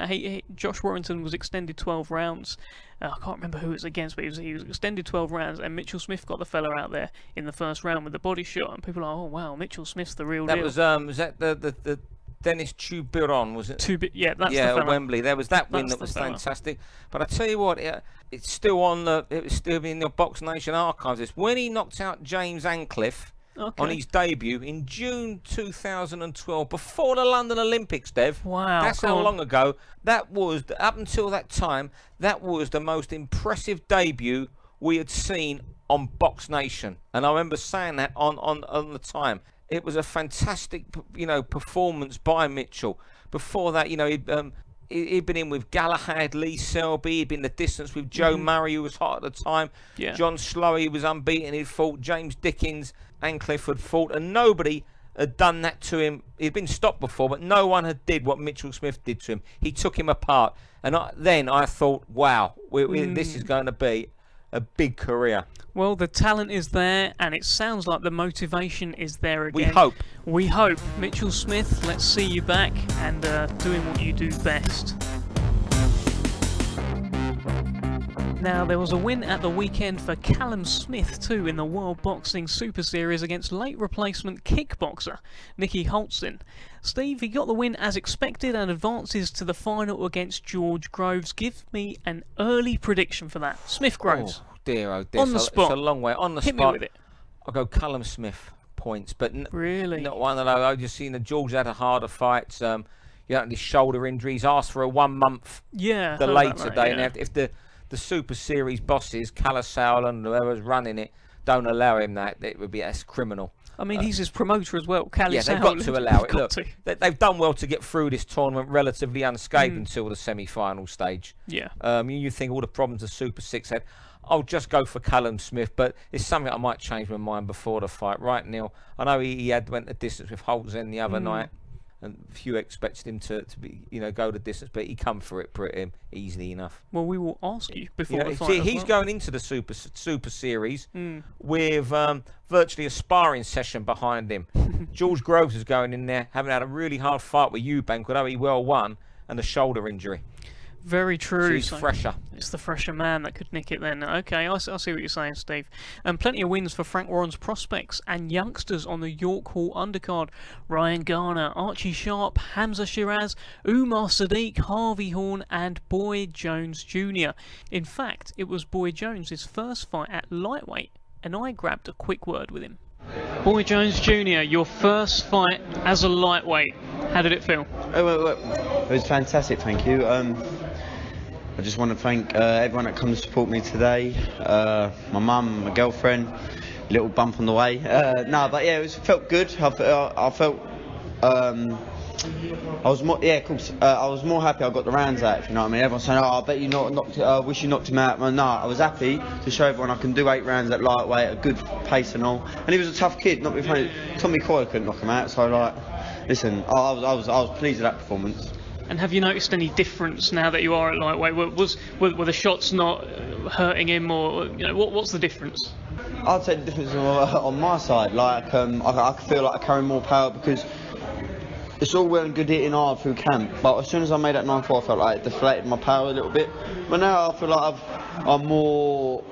Josh Warrington was extended 12 rounds. I can't remember who it was against, but he was extended 12 rounds, and Mitchell Smith got the fella out there in the first round with the body shot, and people are like, oh wow, Mitchell Smith's the real deal. Was that the Dennis Tubiron, was it? That's the fella. At Wembley. There was that win that was fantastic. But I tell you what, it's still in the BoxNation archives. It's when he knocked out James Ancliffe on his debut in June 2012, before the London Olympics, Dev. Wow. That's how long ago. That was, up until that time, that was the most impressive debut we had seen on BoxNation. And I remember saying that on the time. It was a fantastic, performance by Mitchell. Before that, he'd been in with Galahad, Lee Selby. He'd been the distance with Joe Murray, who was hot at the time. Yeah. John Slowey was unbeaten. He'd fought. James Dickens, Ancliffe had fought, and nobody had done that to him. He'd been stopped before, but no one had did what Mitchell Smith did to him. He took him apart, and then I thought, wow, this is going to be a big career. Well, the talent is there, and it sounds like the motivation is there again. We hope. Mitchell Smith, let's see you back and doing what you do best. Now, there was a win at the weekend for Callum Smith too in the World Boxing Super Series against late replacement kickboxer Nicky Holston. Steve, he got the win as expected and advances to the final against George Groves. Give me an early prediction for that. Smith Groves. Oh dear. On the spot. It's a long way. On the spot. Hit me with it. I'll go Callum Smith points, but really not one that I've just seen. George had a harder fight. He had his shoulder injuries. Asked for a 1 month delay today. Now, if the Super Series bosses, Calisale and whoever's running it, don't allow him that's criminal. I mean, he's his promoter as well, Calisale. Yeah, they've got to allow it. Look, they've done well to get through this tournament relatively unscathed until the semi-final stage. Yeah. You think all the problems the Super Six had. I'll just go for Callum Smith, but it's something I might change my mind before the fight. Right, Neil? I know he went the distance with Holtzen the other night, and few expected him to be go the distance, but he come for it pretty easily enough. Well, we will ask you before the fight. He's going into the Super Series with virtually a sparring session behind him. George Groves is going in there, having had a really hard fight with Eubank, although he well won, and a shoulder injury. Very true. So he's fresher. It's the fresher man that could nick it then. Okay, I see what you're saying, Steve. And plenty of wins for Frank Warren's prospects and youngsters on the York Hall undercard. Ryan Garner, Archie Sharp, Hamza Shiraz, Umar Sadiq, Harvey Horn and Boy Jones Jr. In fact, it was Boy Jones' first fight at lightweight and I grabbed a quick word with him. Boy Jones Jr., your first fight as a lightweight. How did it feel? It was fantastic, thank you. I just want to thank everyone that comes to support me today. My mum, my girlfriend, little bump on the way. But yeah, it felt good. I felt. I was more, of course. I was more happy I got the rounds out. If you know what I mean. Everyone's saying, "Oh, I bet you wish you knocked him out." Well, no, I was happy to show everyone I can do 8 rounds at lightweight, a good pace and all. And he was a tough kid. Not be funny. Tommy Coyle couldn't knock him out. So listen, I was pleased with that performance. And have you noticed any difference now that you are at lightweight? Were the shots not hurting him, or what's the difference? I'd say the difference on my side. I feel like I carry more power because. It's all well and good hitting hard through camp, but as soon as I made that 9-4, I felt like it deflated my power a little bit. But now I feel like I'm more.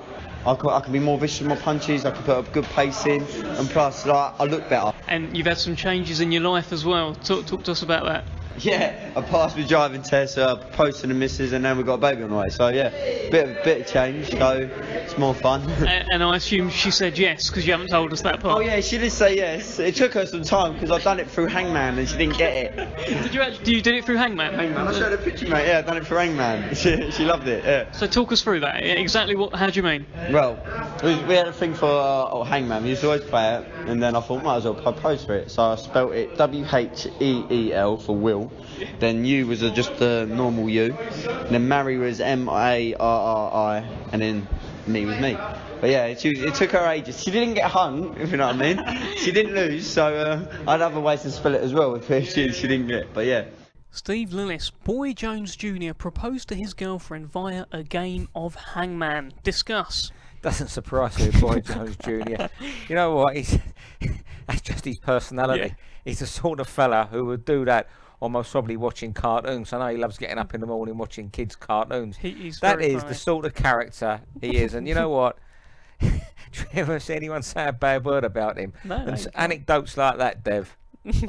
I can be more vicious with my punches. I can put a good pace in, and plus, I look better. And you've had some changes in your life as well. Talk to us about that. Yeah, I passed my driving test, proposed to the missus, and then we got a baby on the way. So yeah, bit of change. So it's more fun. And I assume she said yes because you haven't told us that part. Oh yeah, she did say yes. It took her some time because I've done it through Hangman and she didn't get it. Did you actually? You did it through Hangman? I showed her a picture, mate. Yeah, I've done it through Hangman. She loved it. Yeah. So talk us through that. Exactly how do you mean? Well, we had a thing for Hangman. We used to always play it, and then I thought might as well propose for it. So I spelt it W-H-E-E-L for Will. Then U was just a normal U. And then Mary was M-A-R-R-I, and then me was me. But yeah, it took her ages. She didn't get hung, if you know what I mean. She didn't lose, so I'd have a way to spell it as well if she didn't get. But yeah. Steve Lillis, Boy Jones Jr. proposed to his girlfriend via a game of Hangman. Discuss. Doesn't surprise me with Boy Jones Jr. You know what? That's just his personality. Yeah. He's the sort of fella who would do that. Almost probably watching cartoons. I know he loves getting up in the morning watching kids' cartoons. That is the sort of character he is. And you know what? Do you ever see anyone say a bad word about him? No. And anecdotes like that, Dev,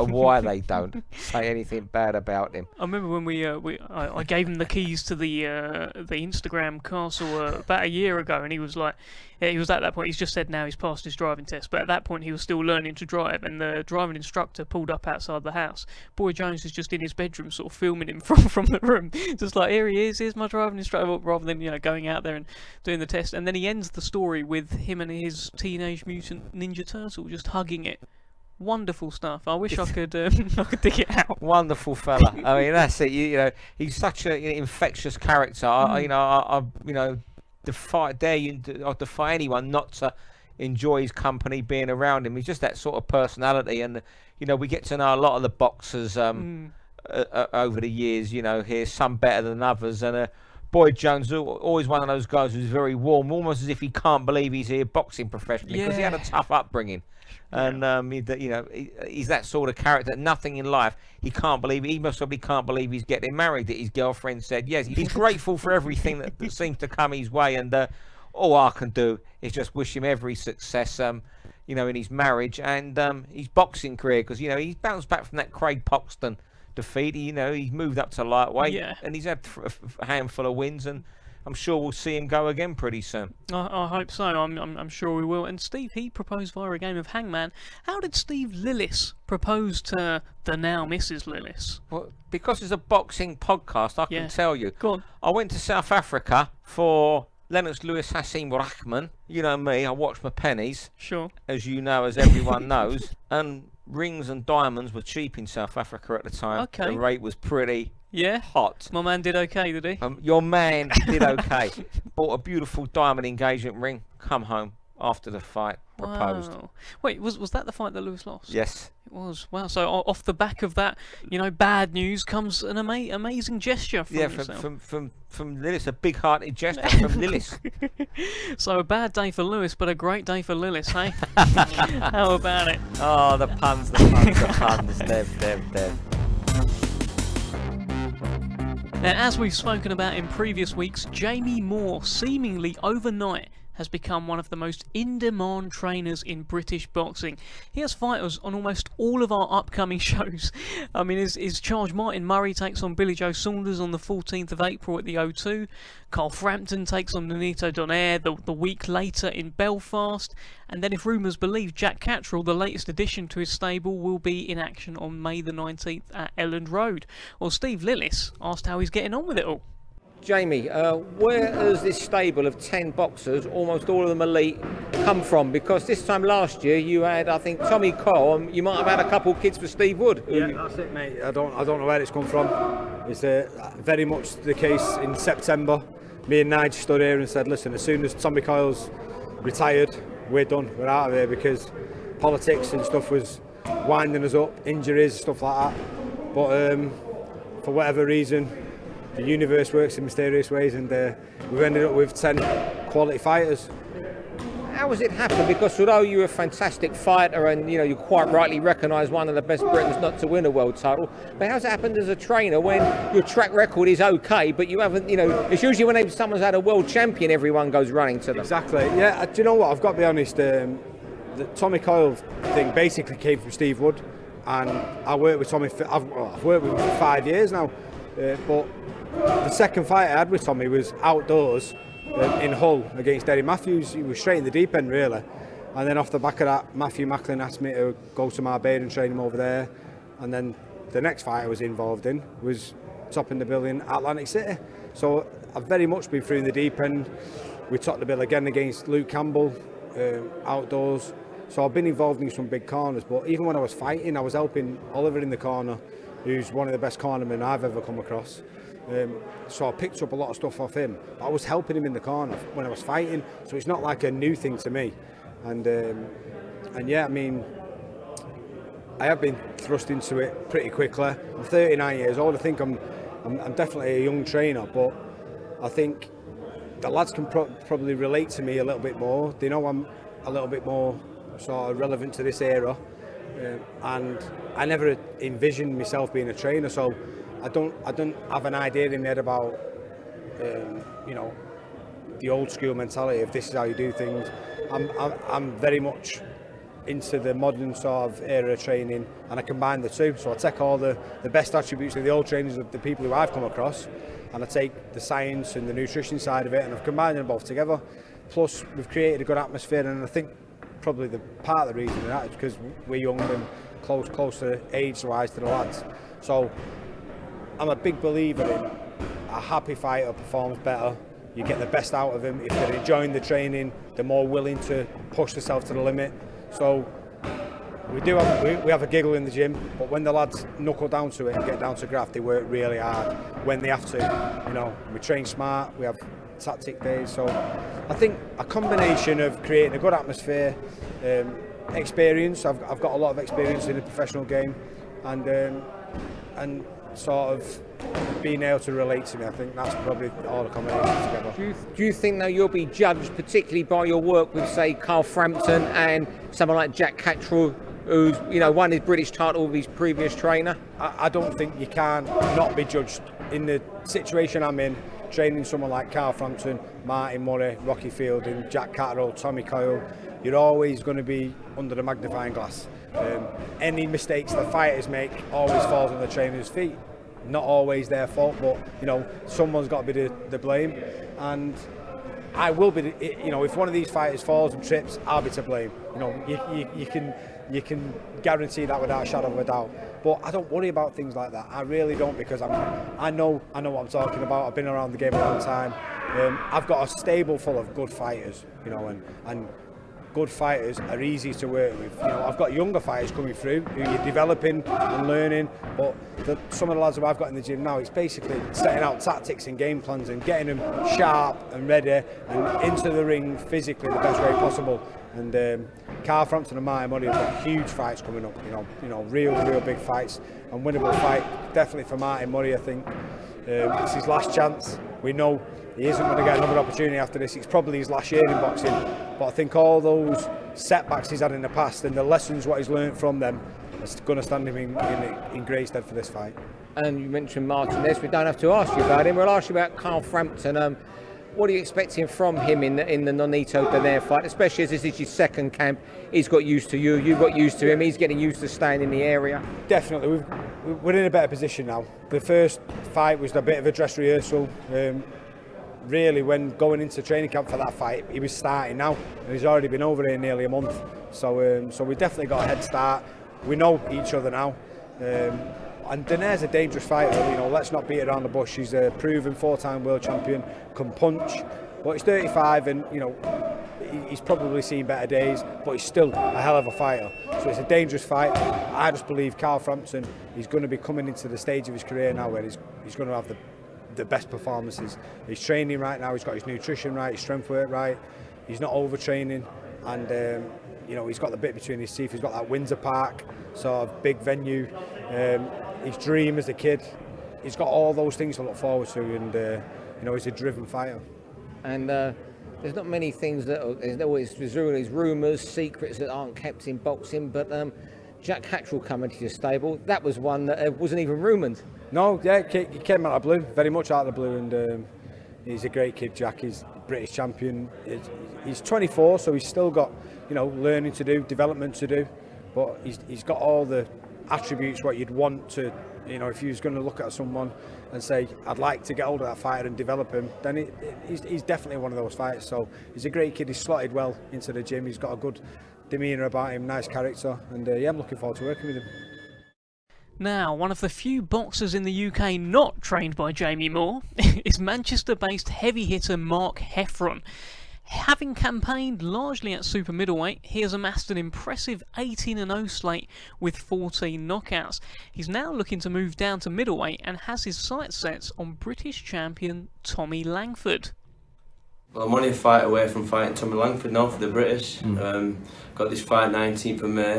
are why they don't say anything bad about him. I remember when I gave him the keys to the Instagram castle about a year ago, and he was like, he was at that point. He's just said now he's passed his driving test, but at that point he was still learning to drive, and the driving instructor pulled up outside the house. Boy Jones is just in his bedroom, sort of filming him from the room, just like here he is, here's my driving instructor, rather than going out there and doing the test. And then he ends the story with him and his Teenage Mutant Ninja Turtle just hugging it. Wonderful stuff. I wish I could dig it out. Wonderful fella. I mean, that's it. You know, he's such an infectious character. I defy anyone not to enjoy his company, being around him. He's just that sort of personality, and we get to know a lot of the boxers over the years. Here some better than others, and Boy Jones always one of those guys who's very warm, almost as if he can't believe he's here boxing professionally because he had a tough upbringing. And he's that sort of character. Nothing in life he can't believe. He most probably can't believe he's getting married. That his girlfriend said yes. He's grateful for everything that seems to come his way. And all I can do is just wish him every success. In his marriage and his boxing career, because he's bounced back from that Craig Poxton defeat. He's moved up to lightweight, and he's had a handful of wins, and I'm sure we'll see him go again pretty soon. I hope so. I'm sure we will. And Steve, he proposed via a game of Hangman. How did Steve Lillis propose to the now Mrs. Lillis? Well, because it's a boxing podcast, I can tell you. Go on. I went to South Africa for Lennox Lewis Hassim Rahman. You know me, I watch my pennies. Sure. As you know, as everyone knows. And rings and diamonds were cheap in South Africa at the time. Okay. The rate was pretty hot. My man did okay, did he? Your man did okay. Bought a beautiful diamond engagement ring. Come home after the fight. Proposed. Wow. Wait, was that the fight that Lewis lost? Yes. It was. Wow. So off the back of that, bad news comes an amazing gesture from yourself. from Lillis, a big-hearted gesture from Lillis. So a bad day for Lewis, but a great day for Lillis, hey? How about it? Oh, the puns. Dev. Now, as we've spoken about in previous weeks, Jamie Moore seemingly overnight has become one of the most in-demand trainers in British boxing. He has fighters on almost all of our upcoming shows. I mean, his charge Martin Murray takes on Billy Joe Saunders on the 14th of April at the O2. Carl Frampton takes on Nonito Donaire the week later in Belfast. And then, if rumours believe, Jack Catterall, the latest addition to his stable, will be in action on May the 19th at Elland Road. Well, Steve Lillis asked how he's getting on with it all. Jamie, where has this stable of 10 boxers, almost all of them elite, come from? Because this time last year you had, I think, Tommy Cole, and you might have had a couple of kids for Steve Wood. Yeah, that's it, mate. I don't know where it's come from. It's very much the case in September. Me and Nige stood here and said, listen, as soon as Tommy Coyle's retired, we're done. We're out of here, because politics and stuff was winding us up, injuries, stuff like that. But for whatever reason, the universe works in mysterious ways, and we've ended up with 10 quality fighters. How has it happened? Because although you're a fantastic fighter and you quite rightly recognised one of the best Britons not to win a world title, but how's it happened as a trainer when your track record is okay, but you haven't, it's usually when someone's had a world champion, everyone goes running to them. Exactly, yeah. Do you know what? I've got to be honest, the Tommy Coyle thing basically came from Steve Wood, and I worked with Tommy, I've worked with him for 5 years now, but the second fight I had with Tommy was outdoors in Hull against Eddie Matthews. He was straight in the deep end, really. And then off the back of that, Matthew Macklin asked me to go to Marbella and train him over there. And then the next fight I was involved in was topping the bill in Atlantic City. So I've very much been through in the deep end. We topped the bill again against Luke Campbell, outdoors. So I've been involved in some big corners. But even when I was fighting, I was helping Oliver in the corner, who's one of the best cornermen I've ever come across. So I picked up a lot of stuff off him. I was helping him in the corner when I was fighting, so it's not like a new thing to me. And yeah, I mean, I have been thrust into it pretty quickly. I'm 39 years old. I think I'm definitely a young trainer, but I think the lads can probably relate to me a little bit more. They know I'm a little bit more sort of relevant to this era, and I never envisioned myself being a trainer, so I don't have an idea in my head about the old school mentality of this is how you do things. I'm very much into the modern sort of era of training, and I combine the two. So I take all the best attributes of the old trainers of the people who I've come across, and I take the science and the nutrition side of it, and I've combined them both together. Plus, we've created a good atmosphere, and I think probably the part of the reason for that is because we're young and closer age-wise to the lads. So I'm a big believer in a happy fighter performs better. You get the best out of them. If they're enjoying the training, they're more willing to push themselves to the limit. So we have a giggle in the gym, but when the lads knuckle down to it and get down to graft, they work really hard when they have to. We train smart, we have tactic days. So I think a combination of creating a good atmosphere, experience. I've got a lot of experience in the professional game, and sort of being able to relate to me. I think that's probably all the combinations together. Do you think that you'll be judged particularly by your work with, say, Carl Frampton and someone like Jack Catterall, who's won his British title with his previous trainer? I don't think you can not be judged. In the situation I'm in, training someone like Carl Frampton, Martin Murray, Rocky Fielding, Jack Catterall, Tommy Coyle, you're always going to be under the magnifying glass. Any mistakes the fighters make always falls on the trainer's feet. Not always their fault, but someone's got to be the blame, and I will be. If one of these fighters falls and trips, I'll be to blame. You can guarantee that without a shadow of a doubt. But I don't worry about things like that. I really don't, because I know what I'm talking about. I've been around the game a long time. I've got a stable full of good fighters, and good fighters are easy to work with. I've got younger fighters coming through who you're developing and learning, but some of the lads who I've got in the gym now, it's basically setting out tactics and game plans and getting them sharp and ready and into the ring physically the best way possible. And Carl Frampton and Martin Murray have got huge fights coming up, real big fights, and winnable fight definitely for Martin Murray. I think it's his last chance. We know he isn't going to get another opportunity after this. It's probably his last year in boxing, but I think all those setbacks he's had in the past and the lessons what he's learned from them is going to stand him in great stead for this fight. And you mentioned Martinez. We don't have to ask you about him. We'll ask you about Carl Frampton. What are you expecting from him in the Nonito Donaire fight, especially as this is his second camp? He's got used to you, you've got used to him, he's getting used to staying in the area. Definitely, we're in a better position now. The first fight was a bit of a dress rehearsal. Really, when going into training camp for that fight, he was starting now, and he's already been over here nearly a month. So we definitely got a head start. We know each other now. And Donaire's a dangerous fighter, let's not beat around the bush. He's a proven 4-time world champion, can punch, but he's 35 and, he's probably seen better days, but he's still a hell of a fighter. So it's a dangerous fight. I just believe Carl Frampton, he's going to be coming into the stage of his career now where he's going to have the best performances. He's training right now, he's got his nutrition right, his strength work right, he's not overtraining, and he's got the bit between his teeth. He's got that Windsor Park sort of big venue, his dream as a kid. He's got all those things to look forward to, and he's a driven fighter. And there's not many things there's always rumours, secrets that aren't kept in boxing, but Jack Hatchell coming to your stable, that was one that wasn't even rumoured. No, yeah, he came out of the blue, very much out of the blue, and he's a great kid, Jack. He's British champion. He's 24, so he's still got, learning to do, development to do, but he's got all the attributes what you'd want to, if you was going to look at someone and say, I'd like to get hold of that fighter and develop him, then he's definitely one of those fighters. So he's a great kid, he's slotted well into the gym, he's got a good demeanour about him, nice character, and I'm looking forward to working with him. Now, one of the few boxers in the UK not trained by Jamie Moore is Manchester-based heavy hitter Mark Heffron. Having campaigned largely at super middleweight, he has amassed an impressive 18-0 slate with 14 knockouts. He's now looking to move down to middleweight and has his sights set on British champion Tommy Langford. Well, I'm only a fight away from fighting Tommy Langford now for the British. Got this fight 19th of May.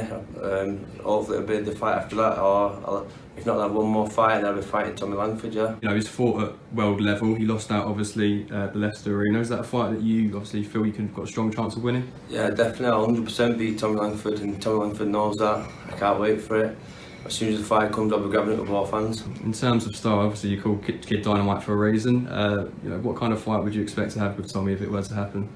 Hopefully it'll be the fight after that, or if not, I'll have one more fight and I'll be fighting Tommy Langford, yeah. He's fought at world level. He lost out, obviously, the Leicester Arena. Is that a fight that you obviously feel you've got a strong chance of winning? Yeah, definitely. I'll 100% beat Tommy Langford, and Tommy Langford knows that. I can't wait for it. As soon as the fight comes, I'll be grabbing it with both hands. In terms of style, obviously you call Kid Dynamite for a reason. What kind of fight would you expect to have with Tommy if it were to happen?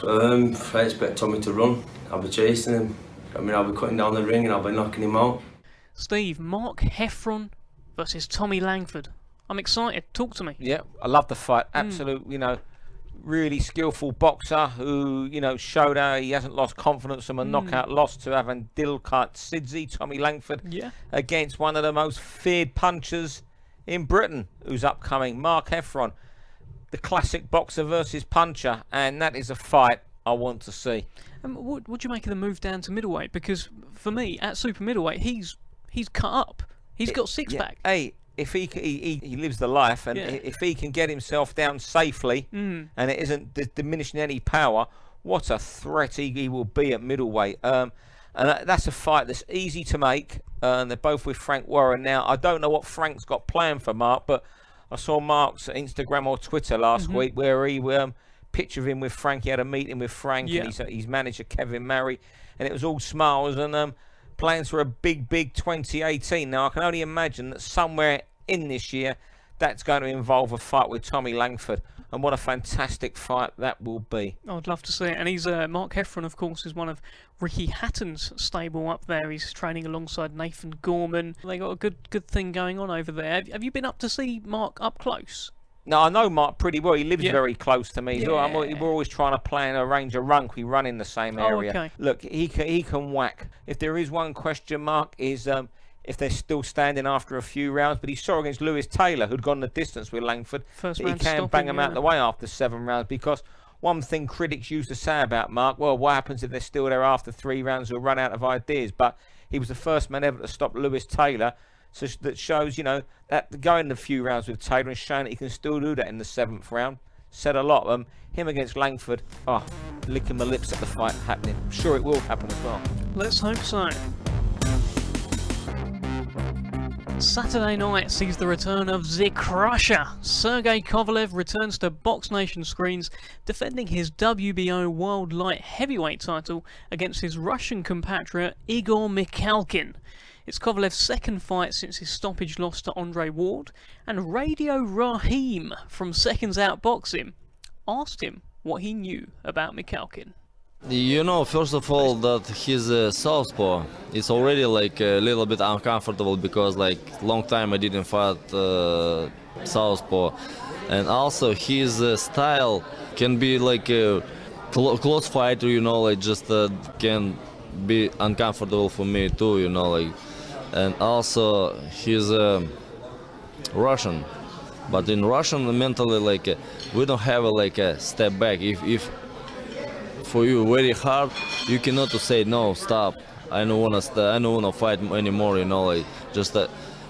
I expect Tommy to run. I'll be chasing him. I'll be cutting down the ring and I'll be knocking him out. Steve, Mark Heffron versus Tommy Langford. I'm excited. Talk to me. Yeah, I love the fight. Absolute, really skillful boxer who, showed how he hasn't lost confidence from a knockout loss to having Dilkat Sidzi, Tommy Langford, against one of the most feared punchers in Britain who's upcoming, Mark Heffron, the classic boxer versus puncher, and that is a fight I want to see. What do you make of the move down to middleweight? Because for me, at super middleweight, he's cut up. He's got six-pack. Hey, if he lives the life, and if he can get himself down safely, and it isn't diminishing any power, what a threat he will be at middleweight. And that's a fight that's easy to make. And they're both with Frank Warren now. I don't know what Frank's got planned for Mark, but I saw Mark's Instagram or Twitter last week where he picture of him with Frank. He had a meeting with Frank and his manager Kevin Murray, and it was all smiles and plans for a big 2018. Now I can only imagine that somewhere in this year that's going to involve a fight with Tommy Langford, and what a fantastic fight that will be. I'd love to see it. And he's Mark Heffron, of course, is one of Ricky Hatton's stable up there. He's training alongside Nathan Gorman. They got a good thing going on over there. Have you been up to see Mark up close? No, I know Mark pretty well. He lives very close to me. Yeah. We're always trying to plan and arrange a run. We run in the same area. Okay. Look, he can whack. If there is one question mark is if they're still standing after a few rounds. But he saw against Lewis Taylor, who'd gone the distance with Langford, that he can bang him out the way after 7 rounds. Because one thing critics used to say about Mark, well, what happens if they're still there after 3 rounds? He'll run out of ideas. But he was the first man ever to stop Lewis Taylor. So that shows, that going a few rounds with Taylor and showing that he can still do that in the 7th round. Said a lot. Him against Langford, licking my lips at the fight happening. I'm sure it will happen as well. Let's hope so. Saturday night sees the return of the Crusher. Sergey Kovalev returns to BoxNation screens, defending his WBO World Light Heavyweight title against his Russian compatriot Igor Mikhalkin. It's Kovalev's second fight since his stoppage loss to Andre Ward, and Radio Raheem from Seconds Out Boxing asked him what he knew about Mikhalkin. You know, first of all, that he's a southpaw. It's already like a little bit uncomfortable because like long time I didn't fight southpaw, and also his style can be like a close fighter. You know, like just can be uncomfortable for me too. You know, like, and also he's Russian, but in Russian mentally like we don't have like a step back. If for you very hard, you cannot say no, stop. I don't wanna fight anymore. You know, like just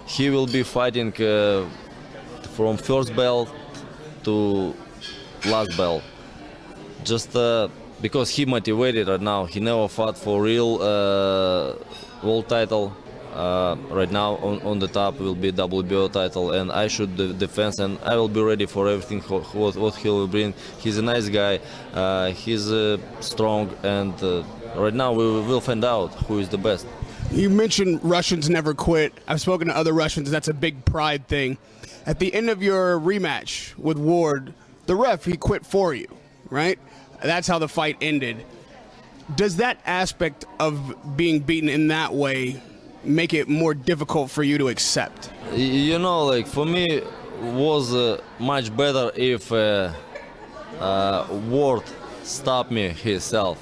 he will be fighting from first belt to last belt. Just because he motivated right now. He never fought for real world title. Right now on the top will be WBO title, and I should defend, and I will be ready for everything what he will bring. He's a nice guy, he's strong, and right now we will find out who is the best. You mentioned Russians never quit. I've spoken to other Russians, that's a big pride thing. At the end of your rematch with Ward, the ref, he quit for you, right? That's how the fight ended. Does that aspect of being beaten in that way make it more difficult for you to accept? You know, like for me was much better if Ward stopped me himself,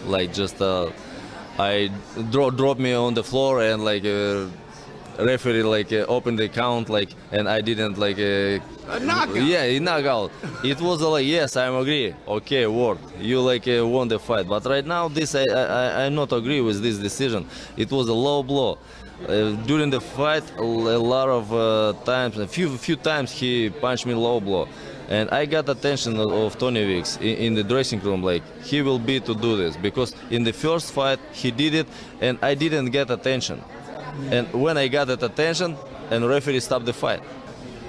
like just I drop me on the floor and like referee like opened the count, like, and I didn't like a knockout. Yeah, a knockout. It was like, yes, I agree. Okay, Ward, you like won the fight. But right now, this I not agree with this decision. It was a low blow. During the fight, a lot of times, a few times he punched me low blow, and I got attention of Tony Weeks in the dressing room. Like he will be to do this because in the first fight he did it, and I didn't get attention. And when I got that attention, and referee stopped the fight.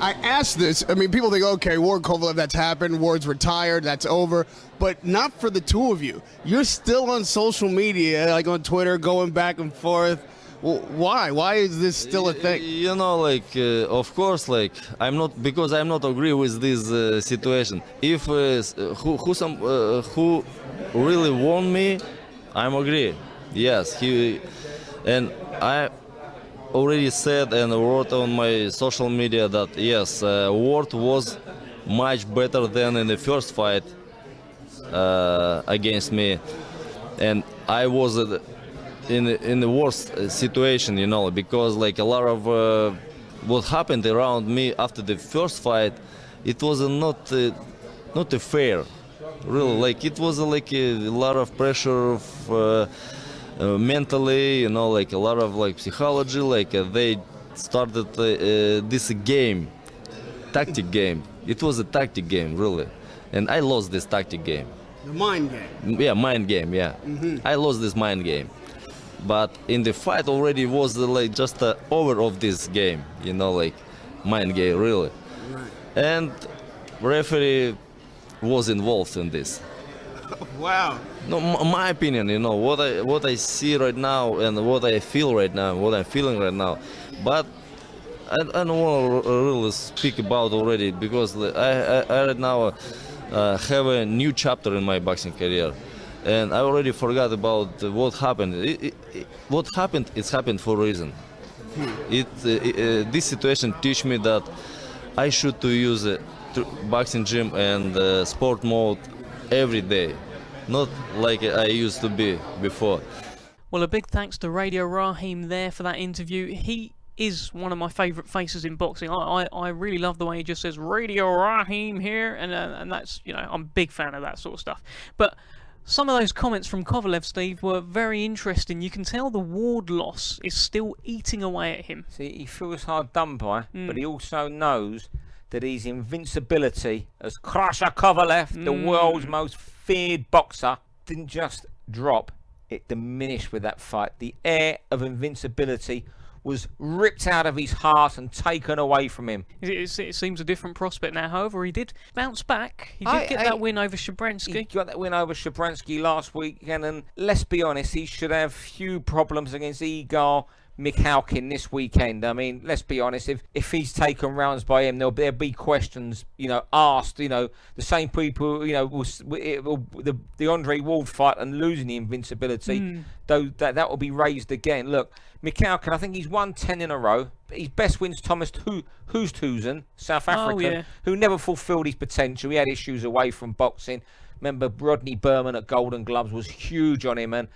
I asked this, I mean, people think, okay, Ward Kovalev, that's happened, Ward's retired, that's over, but not for the two of you. You're still on social media, like on Twitter, going back and forth. Well, why? Why is this still a thing? You know, like, of course, like, I'm not agree with this situation. If who really won me, I'm agree. Yes, and I already said and wrote on my social media that yes, Ward was much better than in the first fight against me, and I was in the worst situation, you know, because like a lot of what happened around me after the first fight, it was not a fair, really. Like it was like a lot of pressure of, mentally, you know, like a lot of like psychology, like they started this game, tactic game. It was a tactic game, really, and I lost this tactic game. The mind game. Yeah, mind game. Yeah, I lost this mind game, but in the fight already was like just over of this game, you know, like mind game, really. Right. And referee was involved in this. Wow. No, my opinion, you know, what I see right now and what I feel right now, what I'm feeling right now. But I don't want to really speak about already because I right now have a new chapter in my boxing career, and I already forgot about what happened. What happened? It's happened for a reason. This situation teach me that I should to use a boxing gym and sport mode every day, not like I used to be before. Well, a big thanks to Radio Raheem there for that interview. He is one of my favourite faces in boxing. I really love the way he just says Radio Raheem here, and that's, you know, I'm a big fan of that sort of stuff. But some of those comments from Kovalev, Steve, were very interesting. You can tell the Ward loss is still eating away at him. See, he feels hard done by, but he also knows that his invincibility as Crusher Kovalev, the world's most feared boxer, didn't just drop, it diminished with that fight. The air of invincibility was ripped out of his heart and taken away from him. It seems a different prospect now. However, he did bounce back. He did get that win over Shabransky. He got that win over Shabransky last weekend, and let's be honest, he should have few problems against Igor Michalkin this weekend. I mean, let's be honest. If he's taken rounds by him, there'll be questions, asked. The same people, the Andre Ward fight and losing the invincibility, though that will be raised again. Look, Michalkin, I think he's won 10 in a row. His best win's Thomas Hoesthuizen, South African, who never fulfilled his potential. He had issues away from boxing. Remember, Rodney Berman at Golden Gloves was huge on him, and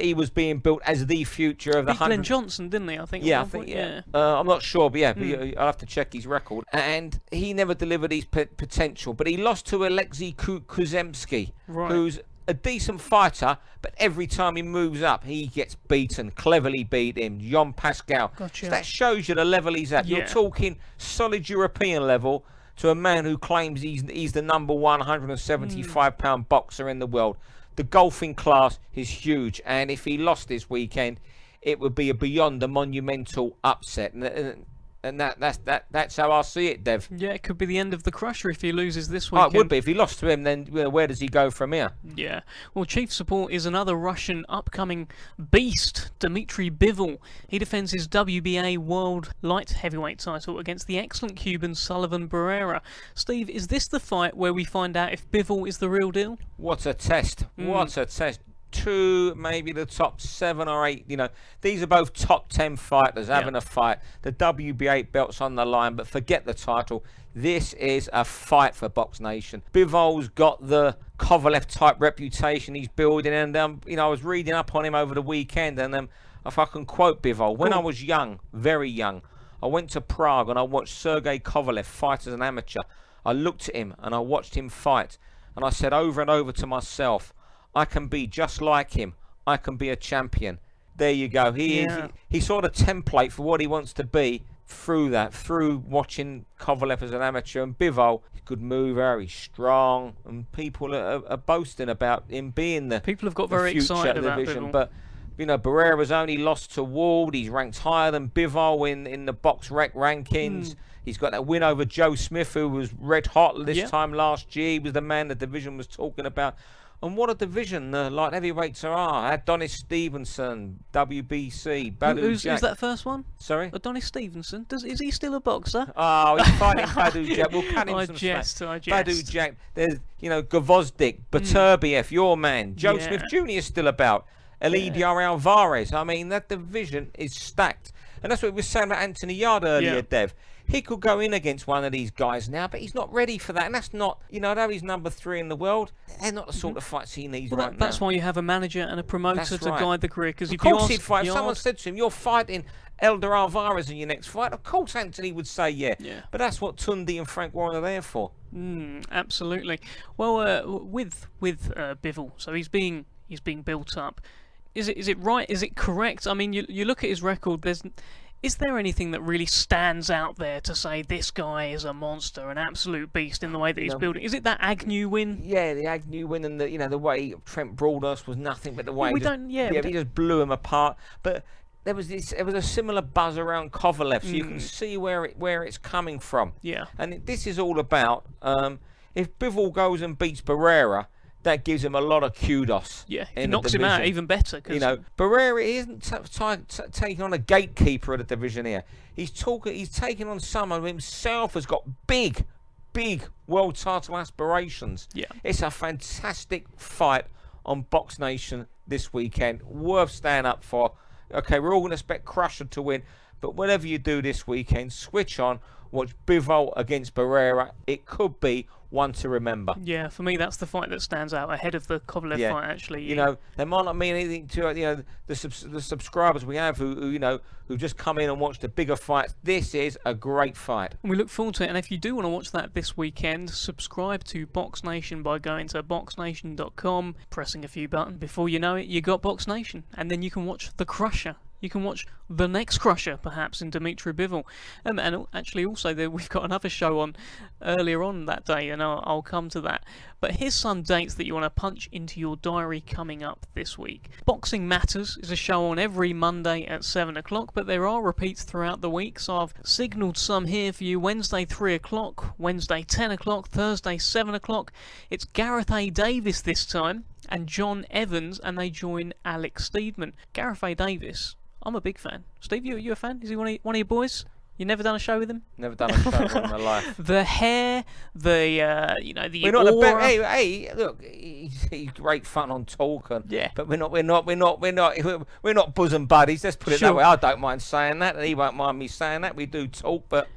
he was being built as the future of the 100. Glenn Johnson, didn't he? I think. Yeah, I think. Yeah. I'm not sure, but I'll have to check his record. And he never delivered his potential, but he lost to Alexei Kuzemski, who's a decent fighter, but every time he moves up, he gets beaten. Cleverly beat him. Jean Pascal. Gotcha. So that shows you the level he's at. Yeah. You're talking solid European level to a man who claims he's the number 175-pound boxer in the world. The golfing class is huge, and if he lost this weekend, it would be beyond a monumental upset. And that's how I see it, Dev. Yeah, it could be the end of the Crusher if he loses this Oh, weekend. it would be. If he lost to him, then where does he go from here? Yeah. Well, Chief Support is another Russian upcoming beast, Dmitry Bivol. He defends his WBA World Light Heavyweight title against the excellent Cuban Sullivan Barrera. Steve, is this the fight where we find out if Bivol is the real deal? What a test. What a test. 2, maybe the top 7 or 8. These are both top 10 fighters having a fight. The WBA belt's on the line, but forget the title. This is a fight for Box Nation. Bivol's got the Kovalev type reputation he's building, and I was reading up on him over the weekend, and if I can quote Bivol, when I was young, very young, I went to Prague and I watched Sergey Kovalev fight as an amateur. I looked at him and I watched him fight, and I said over and over to myself, I can be just like him. I can be a champion. There you go. He saw the template for what he wants to be through watching Kovalev as an amateur. And Bivol, he's a good mover, he's strong, and people are boasting about him being the people have got very excited about division. Bivol. But Barrera's only lost to Ward. He's ranked higher than Bivol in the box rec rankings. He's got that win over Joe Smith, who was red hot this time last year. He was the man the division was talking about. And what a division the light heavyweights are. Adonis Stevenson, WBC, Badu Who's Jack. that first one? Sorry? Adonis Stevenson. Is he still a boxer? Oh, he's fighting Badu Jack. We'll cut him I some jest. slack. Badu Jack. There's, Gvozdik, Baturbiev, your man. Joe Smith Jr. is still about. Elidio Alvarez. I mean, that division is stacked. And that's what we were saying about Anthony Yarde earlier, Dev. He could go in against one of these guys now, but he's not ready for that. And that's not, though he's number 3 in the world, they're not the sort of fights he needs right now. That's why you have a manager and a promoter to guide the career. Because of course he'd fight. If someone said to him, you're fighting Elder Alvarez in your next fight, of course Anthony would say yeah. But that's what Tundi and Frank Warren are there for. Absolutely. Well, with Bivol, so he's being built up. Is it right? Is it correct? I mean, you look at his record. Is there anything that really stands out there to say this guy is a monster, an absolute beast in the way that he's building? Is it that Agnew win? Yeah, the Agnew win, and the way Trent Broadhurst was nothing but the way he just blew him apart. But there was a similar buzz around Kovalev, so you can see where it's coming from. Yeah, and this is all about if Bivol goes and beats Barrera, that gives him a lot of kudos. Yeah, it knocks him out even better. Barrera isn't taking on a gatekeeper of the division here. He's taking on someone who himself has got big world title aspirations. Yeah, it's a fantastic fight on Box Nation this weekend. Worth staying up for. Okay, we're all going to expect Crusher to win, but whatever you do this weekend, switch on, watch Bivol against Barrera. It could be one to remember. Yeah, for me that's the fight that stands out ahead of the Kovalev fight. Actually, they might not mean anything to the subscribers we have who just come in and watch the bigger fights. This is a great fight, and we look forward to it. And if you do want to watch that this weekend, subscribe to Box Nation by going to BoxNation.com, pressing a few buttons. Before you know it, you got Box Nation, and then you can watch the Crusher. You can watch the next Crusher, perhaps, in Dmitry Bivol. And actually, also, we've got another show on earlier on that day, and I'll come to that. But here's some dates that you want to punch into your diary coming up this week. Boxing Matters is a show on every Monday at 7 o'clock, but there are repeats throughout the week, so I've signalled some here for you. Wednesday, 3 o'clock, Wednesday, 10 o'clock, Thursday, 7 o'clock. It's Gareth A. Davis this time, and John Evans, and they join Alex Steedman. Gareth A. Davis, I'm a big fan. Steve, you a fan? Is he one of your boys? You never done a show with him? Never done a show with him in my life. The hair, the We're not aura. hey, look, he's great fun on talk, but we're not bosom buddies. Let's put it that way. I don't mind saying that, and he won't mind me saying that. We do talk, but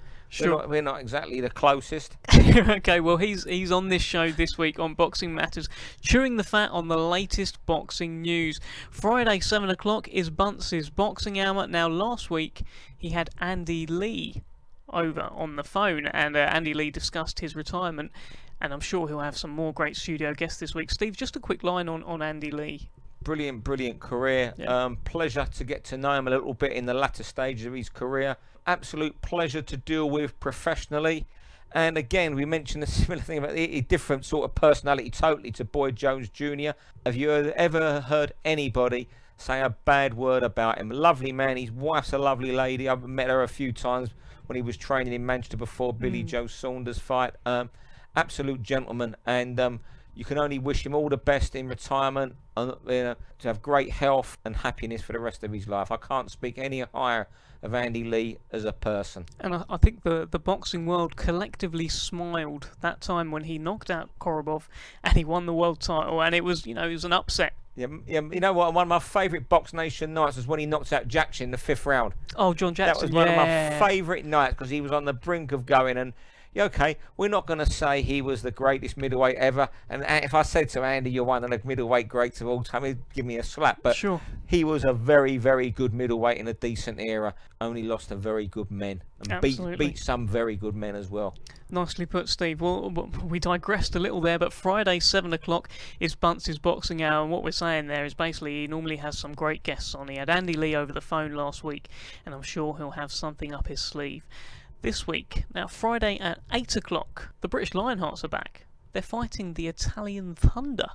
we're not exactly the closest. Okay, well, he's on this show this week on Boxing Matters, chewing the fat on the latest boxing news. Friday, 7 o'clock, is Bunce's boxing hour. Now, last week, he had Andy Lee over on the phone, and Andy Lee discussed his retirement, and I'm sure he'll have some more great studio guests this week. Steve, just a quick line on Andy Lee. Brilliant career. Yeah. Pleasure to get to know him a little bit in the latter stages of his career. Absolute pleasure to deal with professionally. And again, we mentioned a similar thing about a different sort of personality totally to Boyd Jones Jr. Have you ever heard anybody say a bad word about him? Lovely man. His wife's a lovely lady. I've met her a few times when he was training in Manchester before Billy Joe Saunders' fight. Absolute gentleman. And you can only wish him all the best in retirement, to have great health and happiness for the rest of his life. I can't speak any higher of Andy Lee as a person. And I think the boxing world collectively smiled that time when he knocked out Korobov and he won the world title, and it was an upset. Yeah, you know what? One of my favourite BoxNation nights was when he knocked out Jackson in the 5th round. Oh, John Jackson. That was one of my favourite nights because he was on the brink of going. And okay, we're not going to say he was the greatest middleweight ever. And if I said to Andy, you're one of the middleweight greats of all time, he'd give me a slap. But sure, he was a very, very good middleweight in a decent era. Only lost to very good men. And beat some very good men as well. Nicely put, Steve. Well, we digressed a little there, but Friday, 7 o'clock, is Bunce's boxing hour. And what we're saying there is basically he normally has some great guests on. He had Andy Lee over the phone last week, and I'm sure he'll have something up his sleeve this week. Now, Friday at 8 o'clock, the British Lionhearts are back. They're fighting the Italian Thunder.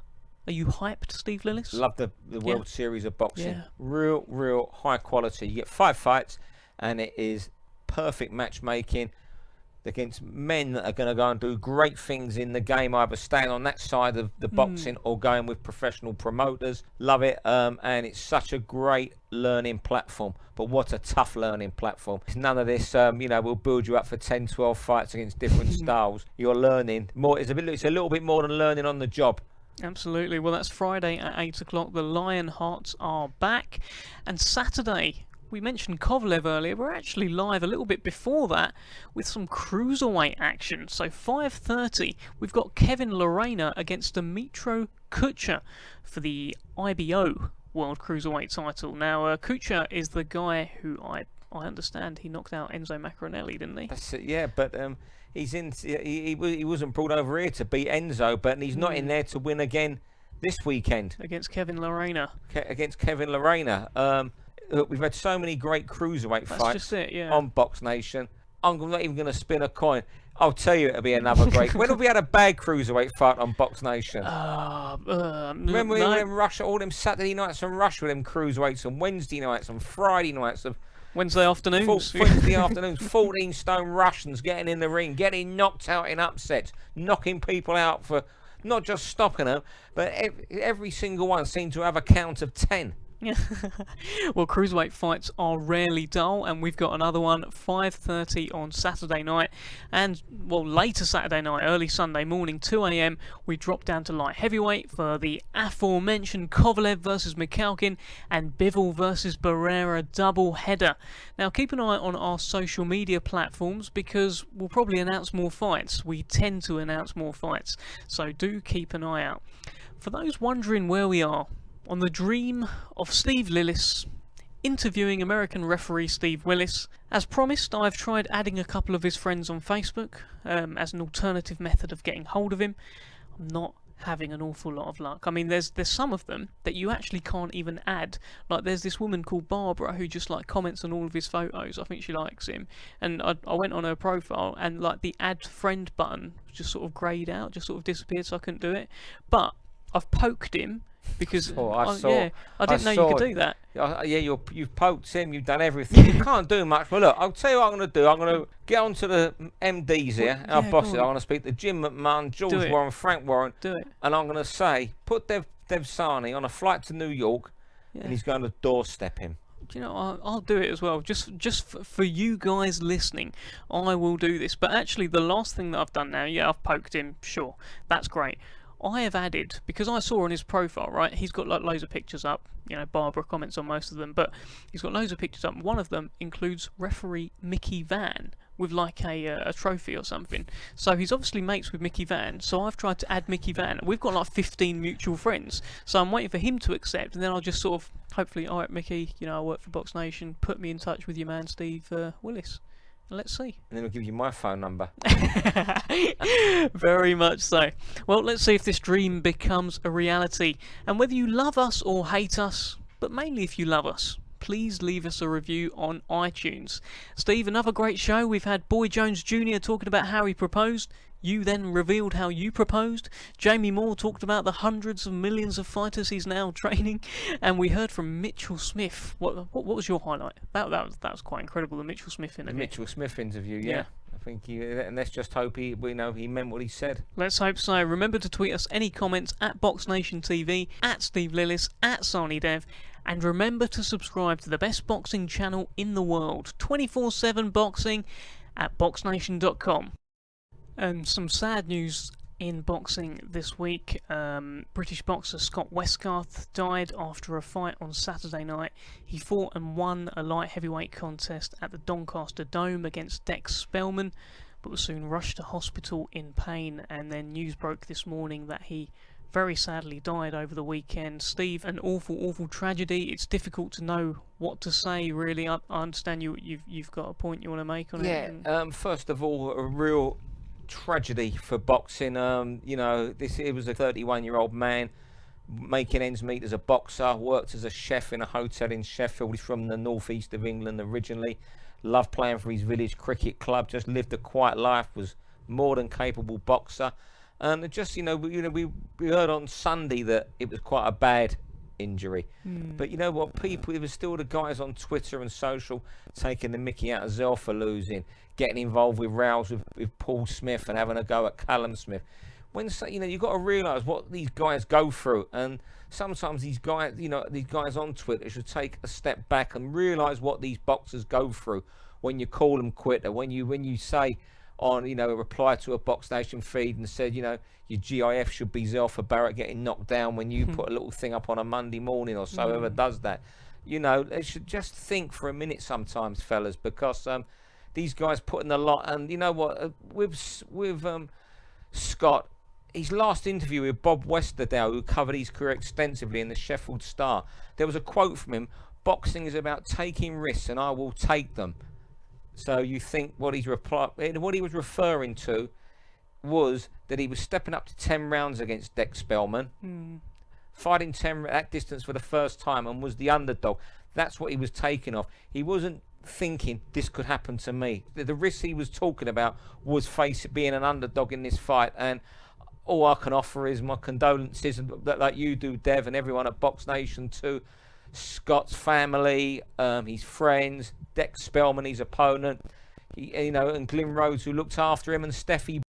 Are you hyped, Steve Lillis? Love the World Series of Boxing. Yeah. Real high quality. You get 5 fights, and it is perfect matchmaking against men that are going to go and do great things in the game, either staying on that side of the boxing or going with professional promoters. Love it, and it's such a great learning platform. But what a tough learning platform. It's none of this, we'll build you up for 10, 12 fights against different styles. You're learning more. It's a little bit more than learning on the job. Absolutely. Well, that's Friday at 8 o'clock. The Lionhearts are back. And Saturday, we mentioned Kovalev earlier. We're actually live a little bit before that with some cruiserweight action. So 5:30, we've got Kevin Lerena against Dmitro Kucher for the IBO World Cruiserweight title. Now, Kucher is the guy who I understand he knocked out Enzo Maccarinelli, didn't he? That's it, yeah, but he wasn't brought over here to beat Enzo, but he's not in there to win again this weekend against Kevin Lerena. Look, we've had so many great cruiserweight fights on BoxNation. I'm not even going to spin a coin. I'll tell you, it'll be another great. When have we had a bad cruiserweight fight on BoxNation? Remember we were in Russia, all them Saturday nights in Russia with them cruiserweights, and Wednesday nights and Friday nights of Wednesday afternoons. Wednesday afternoons, 14-stone Russians getting in the ring, getting knocked out in upsets, knocking people out for not just stopping them, but every single one seemed to have a count of 10. Well, cruiserweight fights are rarely dull, and we've got another one 5:30 on Saturday night, and later Saturday night, early Sunday morning, 2 a.m. we drop down to light heavyweight for the aforementioned Kovalev versus Mikhalkin and Bivol versus Barrera double header. Now, keep an eye on our social media platforms because we'll probably announce more fights. We tend to announce more fights, so do keep an eye out. For those wondering where we are, on the dream of Steve Lillis interviewing American referee Steve Willis. As promised, I've tried adding a couple of his friends on Facebook as an alternative method of getting hold of him. I'm not having an awful lot of luck. I mean, there's some of them that you actually can't even add. Like, there's this woman called Barbara who just comments on all of his photos. I think she likes him, and I went on her profile and the add friend button just sort of greyed out, just sort of disappeared, so I couldn't do it. But I've poked him because I didn't know you could do that. You've poked him, you've done everything. You can't do much. Well, look, I'll tell you what I'm going to do. I'm going to get onto the MDs here, our bosses. I'm going to speak to Jim McMahon, George Warren, Frank Warren, and I'm going to say, put Dev Sani on a flight to New York, and he's going to doorstep him. you know, I'll do it as well. Just for you guys listening, I will do this. But actually, the last thing that I've done now, yeah, I've poked him. Sure, that's great. I have added, because I saw on his profile, right, he's got like loads of pictures up. You know, Barbara comments on most of them, but he's got loads of pictures up. One of them includes referee Mickey Van with like a trophy or something. So he's obviously mates with Mickey Van. So I've tried to add Mickey Van. We've got like 15 mutual friends. So I'm waiting for him to accept, and then I'll just sort of, hopefully, all right, Mickey, you know, I work for BoxNation. Put me in touch with your man, Steve Willis. Let's see. And then I'll give you my phone number. Very much so. Well, let's see if this dream becomes a reality. And whether you love us or hate us, but mainly if you love us, please leave us a review on iTunes. Steve, another great show. We've had Boy Jones Jr. talking about how he proposed. You then revealed how you proposed. Jamie Moore talked about the hundreds of millions of fighters he's now training. And we heard from Mitchell Smith. What was your highlight? That was quite incredible, the Mitchell Smith interview. The Mitchell Smith interview, yeah. I think and let's just hope he meant what he said. Let's hope so. Remember to tweet us any comments at BoxNation TV, at Steve Lillis, at SarniDev. And remember to subscribe to the best boxing channel in the world, 24/7 boxing, at BoxNation.com. Some sad news in boxing this week. British boxer Scott Westgarth died after a fight on Saturday night. He fought and won a light heavyweight contest at the Doncaster Dome against Dex Spellman, but was soon rushed to hospital in pain. And then news broke this morning that he very sadly died over the weekend. Steve, an awful tragedy. It's difficult to know what to say, really. I understand you've got a point you want to make on it. Yeah. First of all, a real tragedy for boxing. You know, it was a 31-year-old man making ends meet as a boxer, worked as a chef in a hotel in Sheffield. He's from the northeast of England originally, loved playing for his village cricket club, just lived a quiet life, was more than capable boxer. And just, we heard on Sunday that it was quite a bad injury. But you know what, it was still the guys on Twitter and social taking the mickey out of Zell for losing, getting involved with rows with Paul Smith and having a go at Callum Smith. You've got to realise what these guys go through, and sometimes these guys on Twitter should take a step back and realise what these boxers go through when you call them quitter, when you say on a reply to a BoxNation feed and said your GIF should be Zell for Barrett getting knocked down, when you put a little thing up on a Monday morning or so, whoever does that, they should just think for a minute sometimes, fellas, because these guys put in a lot. And you know what, with Scott, his last interview with Bob Westerdale, who covered his career extensively in the Sheffield Star, there was a quote from him: "Boxing is about taking risks, and I will take them." So you think what he was referring to was that he was stepping up to 10 rounds against Dex Spellman, fighting that distance for the first time, and was the underdog. That's what he was taking off. He wasn't thinking this could happen to me. The risk he was talking about was being an underdog in this fight. And all I can offer is my condolences, like you do, Dev, and everyone at BoxNation too. Scott's family, his friends, Dex Spellman, his opponent, and Glyn Rhodes, who looked after him, and Steffi